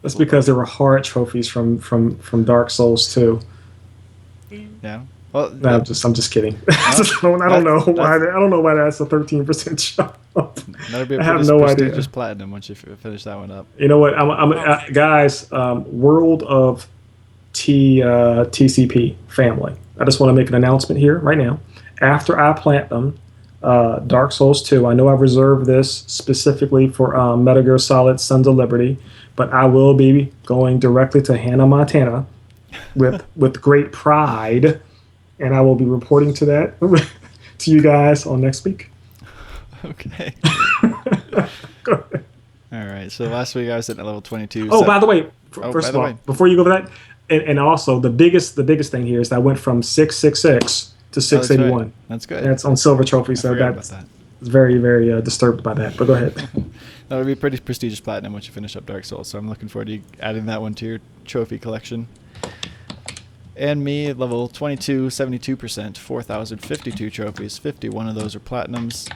That's because there were hard trophies from Dark Souls 2.
Yeah. Well,
No, I'm just kidding. I don't know why. I don't know why that's a 13% shot.
That'll be a
I have
pretty
no
prestigious
idea.
platinum once you finish that one up.
You know what? Guys, World of TCP family. I just want to make an announcement here right now. After I platinum Dark Souls 2, I know I've reserved this specifically for Metal Gear Solid Sons of Liberty, but I will be going directly to Hannah Montana with great pride, and I will be reporting to that to you guys on next week.
Okay.
Go ahead.
All right. So last week I was sitting at level 22.
Oh, by the way,
by
first of
the
all,
way.
before you go over that, and also the biggest thing here is that I went from 666 to 681.
Right. That's good.
That's on silver trophy, so
forgot
that's
about that.
very, very disturbed by that. But go ahead.
That would be a pretty prestigious platinum once you finish up Dark Souls. So I'm looking forward to you adding that one to your trophy collection. And me, level 22, 72%, 4,052 trophies. 51 of those are platinums.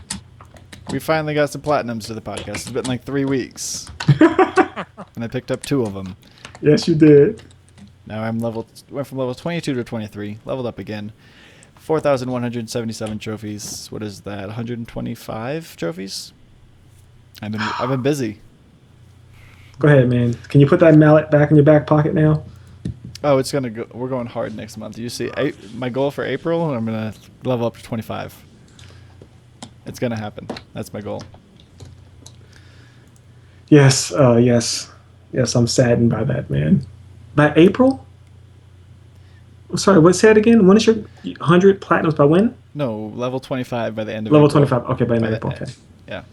We finally got some platinums to the podcast. It's been like 3 weeks. And I picked up 2 of them.
Yes, you did.
Now went from level 22 to 23, leveled up again. 4,177 trophies. What is that? 125 trophies? I've been busy.
Go ahead, man. Can you put that mallet back in your back pocket now?
Oh, it's gonna go. We're going hard next month. You see, my goal for April, I'm gonna level up to 25. It's gonna happen. That's my goal.
Yes, yes. I'm saddened by that, man. By April? Sorry, what's that again? When is your 100 platinums by when?
No, level 25 by the end of
Level
April.
25. Okay, by the end of
By
April.
the-
Okay.
Yeah.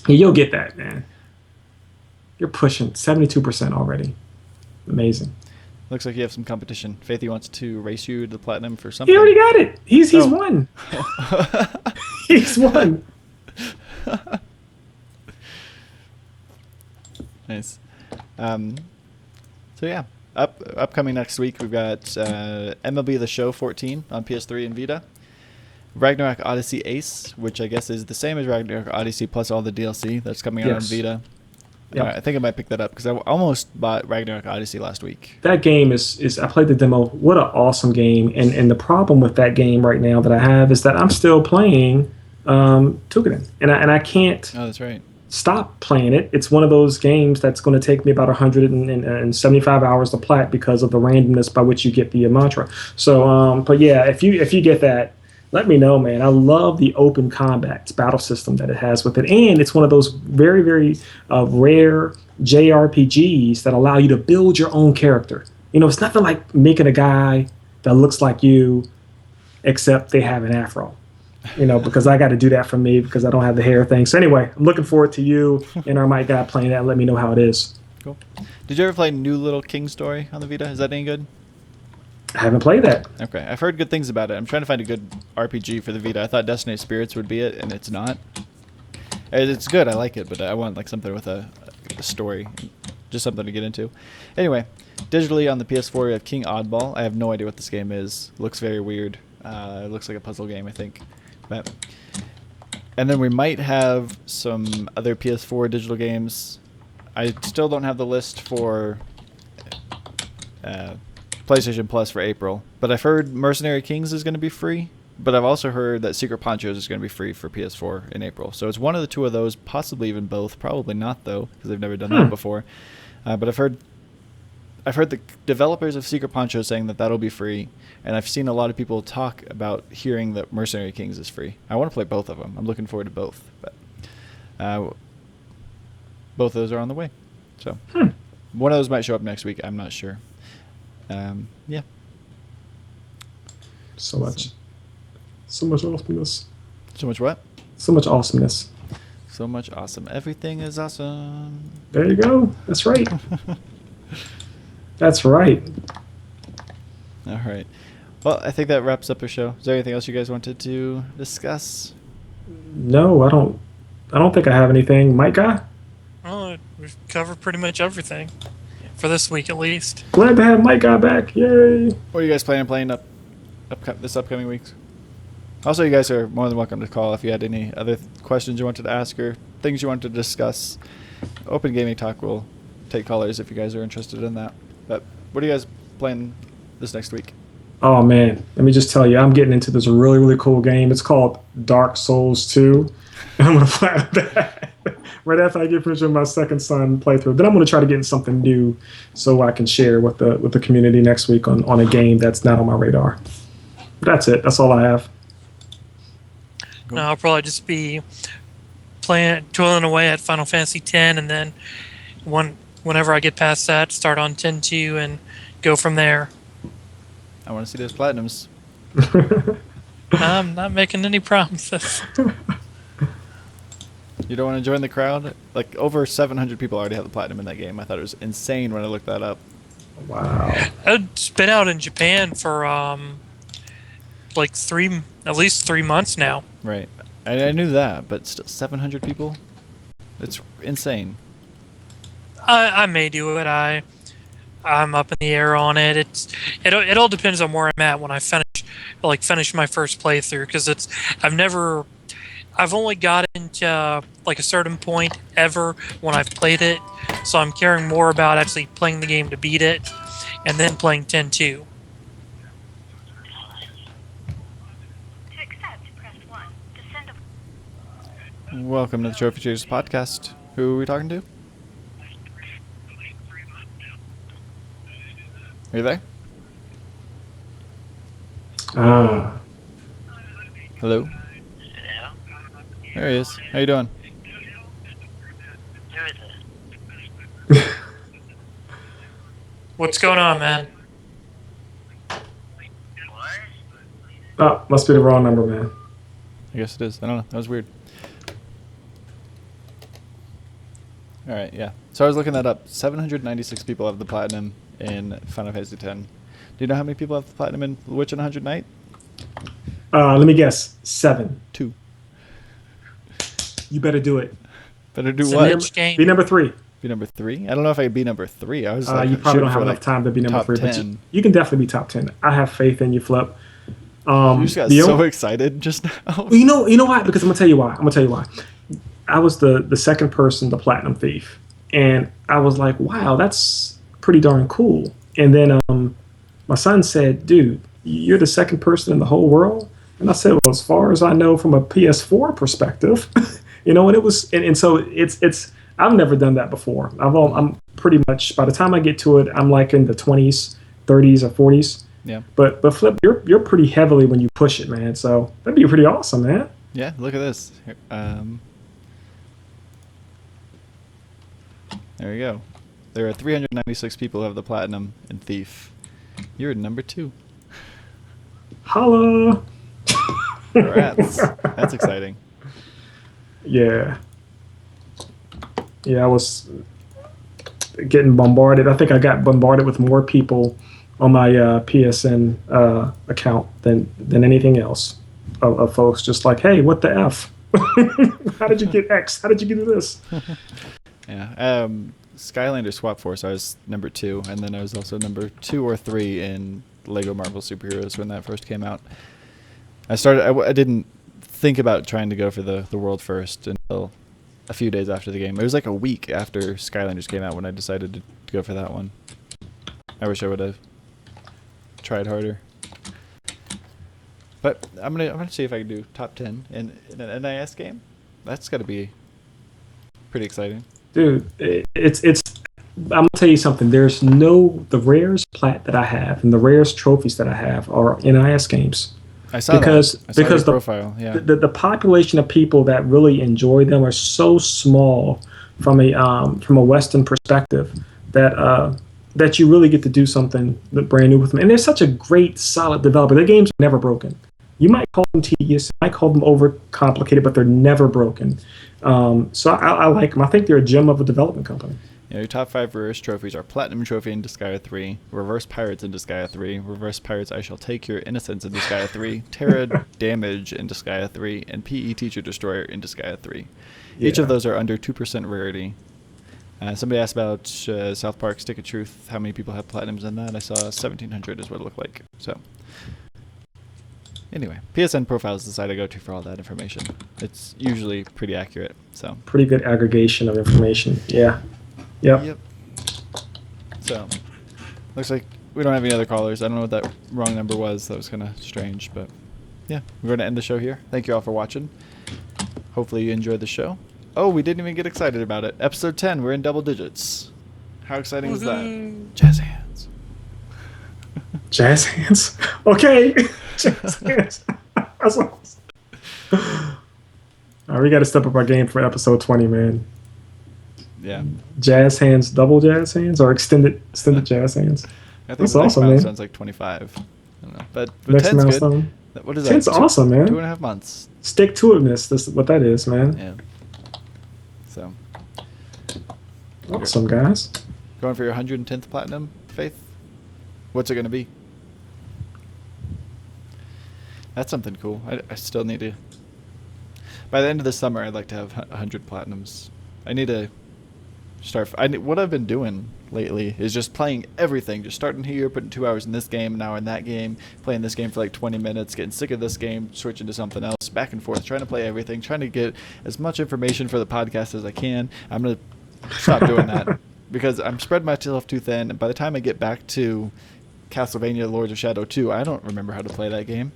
Yeah, you'll get that, man. You're pushing 72% already. Amazing.
Looks like you have some competition. Faithy wants to race you to the platinum for something.
He already got it. He's
Oh.
won. He's won.
Nice. So yeah, upcoming next week we've got MLB The Show 14 on PS3 and Vita. Ragnarok Odyssey Ace, which I guess is the same as Ragnarok Odyssey plus all the DLC that's coming out on
Yes.
Vita.
Yep.
I think I might pick that up because I almost bought Ragnarok Odyssey last week.
That game is I played the demo. What an awesome game. And the problem with that game right now that I have is that I'm still playing Tukanen. And I can't
Oh, that's right.
stop playing it. It's one of those games that's going to take me about 175 hours to plat because of the randomness by which you get the mantra. So, but yeah, if you get that, let me know, man. I love the open combat battle system that it has with it, and it's one of those very, very rare JRPGs that allow you to build your own character. You know, it's nothing like making a guy that looks like you, except they have an afro. You know, because I got to do that for me because I don't have the hair thing. So anyway, I'm looking forward to you and our Mike guy playing that. Let me know how it is.
Cool. Did you ever play New Little King Story on the Vita? Is that any good?
I haven't played that.
Okay, I've heard good things about it. I'm trying to find a good RPG for the Vita. I thought Destiny of Spirits would be it, and it's not. It's good. I like it, but I want like something with a story, just something to get into. Anyway, digitally on the PS4 we have King Oddball. I have no idea what this game is. Looks very weird. It looks like a puzzle game, I think. But and then we might have some other PS4 digital games. I still don't have the list for PlayStation Plus for April, but I've heard Mercenary Kings is going to be free, but I've also heard that Secret Ponchos is going to be free for PS4 in April. So it's one of the two of those, possibly even both. Probably not, though, because they've never done that before. But I've heard the developers of Secret Ponchos saying that that'll be free, and I've seen a lot of people talk about hearing that Mercenary Kings is free. I want to play both of them. I'm looking forward to both, but both of those are on the way. So one of those might show up next week. I'm not sure. Yeah.
So much awesomeness.
So much what?
So much awesomeness.
So much awesome. Everything is awesome.
There you go. That's right. That's right.
All right. Well, I think that wraps up our show. Is there anything else you guys wanted to discuss?
No, I don't think I have anything. Mike guy?
Oh, we've covered pretty much everything for this week, at least.
Glad to have Mike guy back. Yay.
What are you guys planning on playing this upcoming weeks? Also, you guys are more than welcome to call if you had any other questions you wanted to ask or things you wanted to discuss. Open Gaming Talk will take callers if you guys are interested in that. But what are you guys playing this next week?
Oh man, let me just tell you, I'm getting into this really, really cool game. It's called Dark Souls 2. And I'm gonna play that right after I get finished with my second son playthrough. Then I'm gonna try to get in something new so I can share with the community next week on a game that's not on my radar. But that's it. That's all I have.
No, I'll probably just be toiling away at Final Fantasy X, and then whenever I get past that, start on 10-2 and go from there.
I want to see those platinums.
I'm not making any promises.
You don't want to join the crowd? Like, over 700 people already have the platinum in that game. I thought it was insane when I looked that up.
Wow.
It's been out in Japan for like at least 3 months now.
Right. I knew that, but still 700 people? It's insane.
I may do it. I'm up in the air on it. It all depends on where I'm at when I finish my first playthrough, because I've only got into like a certain point ever when I've played it, so I'm caring more about actually playing the game to beat it, and then playing 10-2.
To accept, press 1. To send a
Welcome to the Trophy Chasers podcast. Who are we talking to? Are you there?
Ah.
Hello?
Hello?
There he is. How you doing?
Who is it?
What's going on, man?
What?
Oh, must be the wrong number, man.
I guess it is. I don't know. That was weird. Alright, yeah. So I was looking that up. 796 people have the platinum in Final Fantasy X. Do you know how many people have the platinum in Witch and 100 Night?
Let me guess. 7.
2.
You better do it.
Better do
It's a
what?
niche game.
Be number 3.
Be number 3? I don't know if I could be number 3. I was like,
You probably
shooting
don't have
for,
enough time to be number
top
3, but
10.
you can definitely be top 10. I have faith in you, Flip.
You just got
the
so
only-
excited just now.
You know why? Because I'm gonna tell you why. I was the second person to Platinum Thief, and I was like, wow, that's pretty darn cool. And then my son said, dude, you're the second person in the whole world. And I said, well, as far as I know from a PS4 perspective, and it was, and so it's I've never done that before. I'm pretty much, by the time I get to it, I'm like in the 20s, 30s, or 40s.
Yeah.
But Flip, you're pretty heavily when you push it, man. So that'd be pretty awesome, man.
Yeah, look at this. Here, there you go. There are 396 people who have the platinum in Thief. You're number 2.
Holla!
Congrats. That's exciting.
Yeah. Yeah, I was getting bombarded. I think I got bombarded with more people on my PSN account than anything else of folks just like, hey, what the F? How did you get X? How did you do this?
Yeah. Skylander Swap Force, I was number 2, and then I was also number 2 or 3 in Lego Marvel Superheroes when that first came out. I didn't think about trying to go for the world first until a few days after the game. It was like a week after Skylanders came out when I decided to go for that one. I wish I would have tried harder. But I'm gonna see if I can do top 10 in an NIS game. That's got to be pretty exciting.
Dude, it's I'm gonna tell you something. The rarest plat that I have and the rarest trophies that I have are NIS games.
I saw
because
that. I saw
because
your profile. Yeah.
the population of people that really enjoy them are so small from a Western perspective that you really get to do something brand new with them. And they're such a great, solid developer. Their games are never broken. You might call them tedious, you might call them overcomplicated, but they're never broken. So I like them. I think they're a gem of a development company.
Yeah, your top 5 rarest trophies are Platinum Trophy in Disgaea 3, Reverse Pirates in Disgaea 3, Reverse Pirates I Shall Take Your Innocence in Disgaea 3, Terra Damage in Disgaea 3, and PE Teacher Destroyer in Disgaea 3. Each of those are under 2% rarity. Somebody asked about South Park Stick of Truth, how many people have platinums in that. I saw 1,700 is what it looked like. So, anyway, PSN Profile is the site I go to for all that information. It's usually pretty accurate. So
Pretty good aggregation of information. Yeah. Yep.
So, looks like we don't have any other callers. I don't know what that wrong number was. That was kind of strange, but yeah, we're going to end the show here. Thank you all for watching. Hopefully you enjoyed the show. Oh, we didn't even get excited about it. Episode 10, we're in double digits. How exciting is that? Jazz hands.
Jazz hands. Okay. Jazz hands. That's awesome. All right, we got to step up our game for episode 20, man.
Yeah.
Jazz hands, double jazz hands, or extended jazz hands.
I think
That's
the next
awesome, man.
milestone's like 25. I don't know. But
Next
10's
milestone.
good. What is that?
10's awesome, man.
2.5 months.
Stick to itness. That's what that is, man.
Yeah. So.
Awesome, guys.
Going for your 110th platinum, Faith? What's it going to be? That's something cool. I still need to... By the end of the summer, I'd like to have 100 platinums. I need to start... what I've been doing lately is just playing everything. Just starting here, putting 2 hours in this game, an hour in that game, playing this game for like 20 minutes, getting sick of this game, switching to something else, back and forth, trying to play everything, trying to get as much information for the podcast as I can. I'm going to stop doing that because I'm spreading myself too thin. And by the time I get back to Castlevania Lords of Shadow 2, I don't remember how to play that game.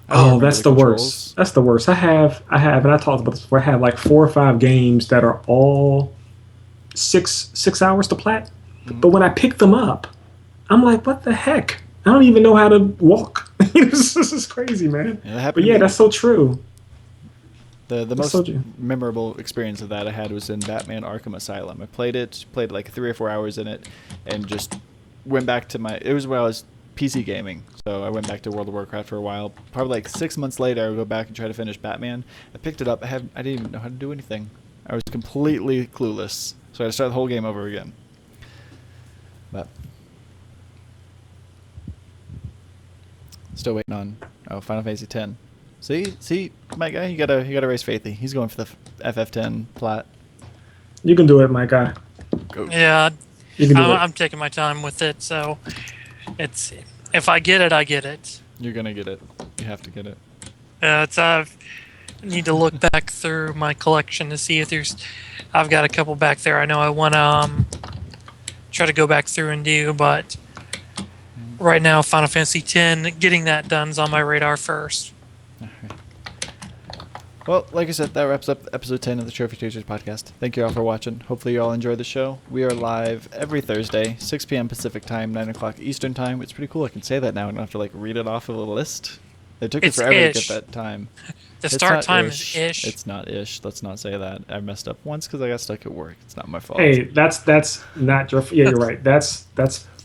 Oh, that's the worst. That's the worst. I have, and I talked about this before. I have like 4 or 5 games that are all six hours to plat.
Mm-hmm.
But when I pick them up, I'm like, what the heck? I don't even know how to walk. This is crazy, man.
Yeah,
but yeah, that's so true.
The
That's
most
so true.
memorable experience of that I had was in Batman Arkham Asylum. I played like 3 or 4 hours in it, and just went back to it was when I was PC gaming, so I went back to World of Warcraft for a while. Probably like 6 months later, I would go back and try to finish Batman. I picked it up. I didn't even know how to do anything. I was completely clueless, so I had to start the whole game over again. But still waiting on Final Fantasy X. See, my guy, you gotta raise Faithy. He's going for the FF10 plat.
You can do it, my guy.
Go.
Yeah,
You can do it.
I'm taking my time with it, so it's if I get it, I get it.
You're gonna get it. You have to get it.
I need to look back through my collection to see if I've got a couple back there. I know I want to try to go back through and do, but right now Final Fantasy X, getting that done is on my radar first.
Well, like I said, that wraps up episode 10 of the Trophy Chasers podcast. Thank you all for watching. Hopefully you all enjoyed the show. We are live every Thursday, 6 p.m. Pacific time, 9 o'clock Eastern time. It's pretty cool. I can say that now. I don't have to like read it off of a list. It took me
It's
forever
ish.
to get that time.
The
It's
start
not
time
ish.
is ish.
It's not ish. Let's not say that. I messed up once because I got stuck at work. It's not my fault.
Hey, that's not your. Yeah, you're right. That's.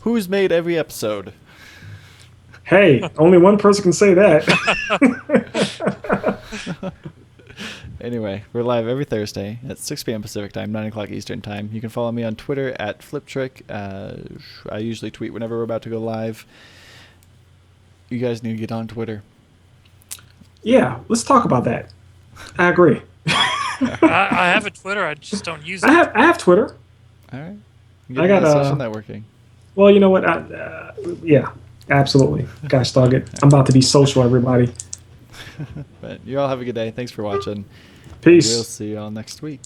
Who's made every episode?
Hey, only one person can say that.
Anyway, we're live every Thursday at 6 p.m. Pacific time, 9 o'clock Eastern time. You can follow me on Twitter at Fliptriq. I usually tweet whenever we're about to go live. You guys need to get on Twitter.
Yeah, let's talk about that. I agree.
I have a Twitter, I just don't use it.
I have Twitter.
All right.
I got
social networking.
Well, you know what? Yeah, absolutely. Gosh dog it. I'm about to be social, everybody.
But you all have a good day. Thanks for watching.
Peace.
We'll see you all next week.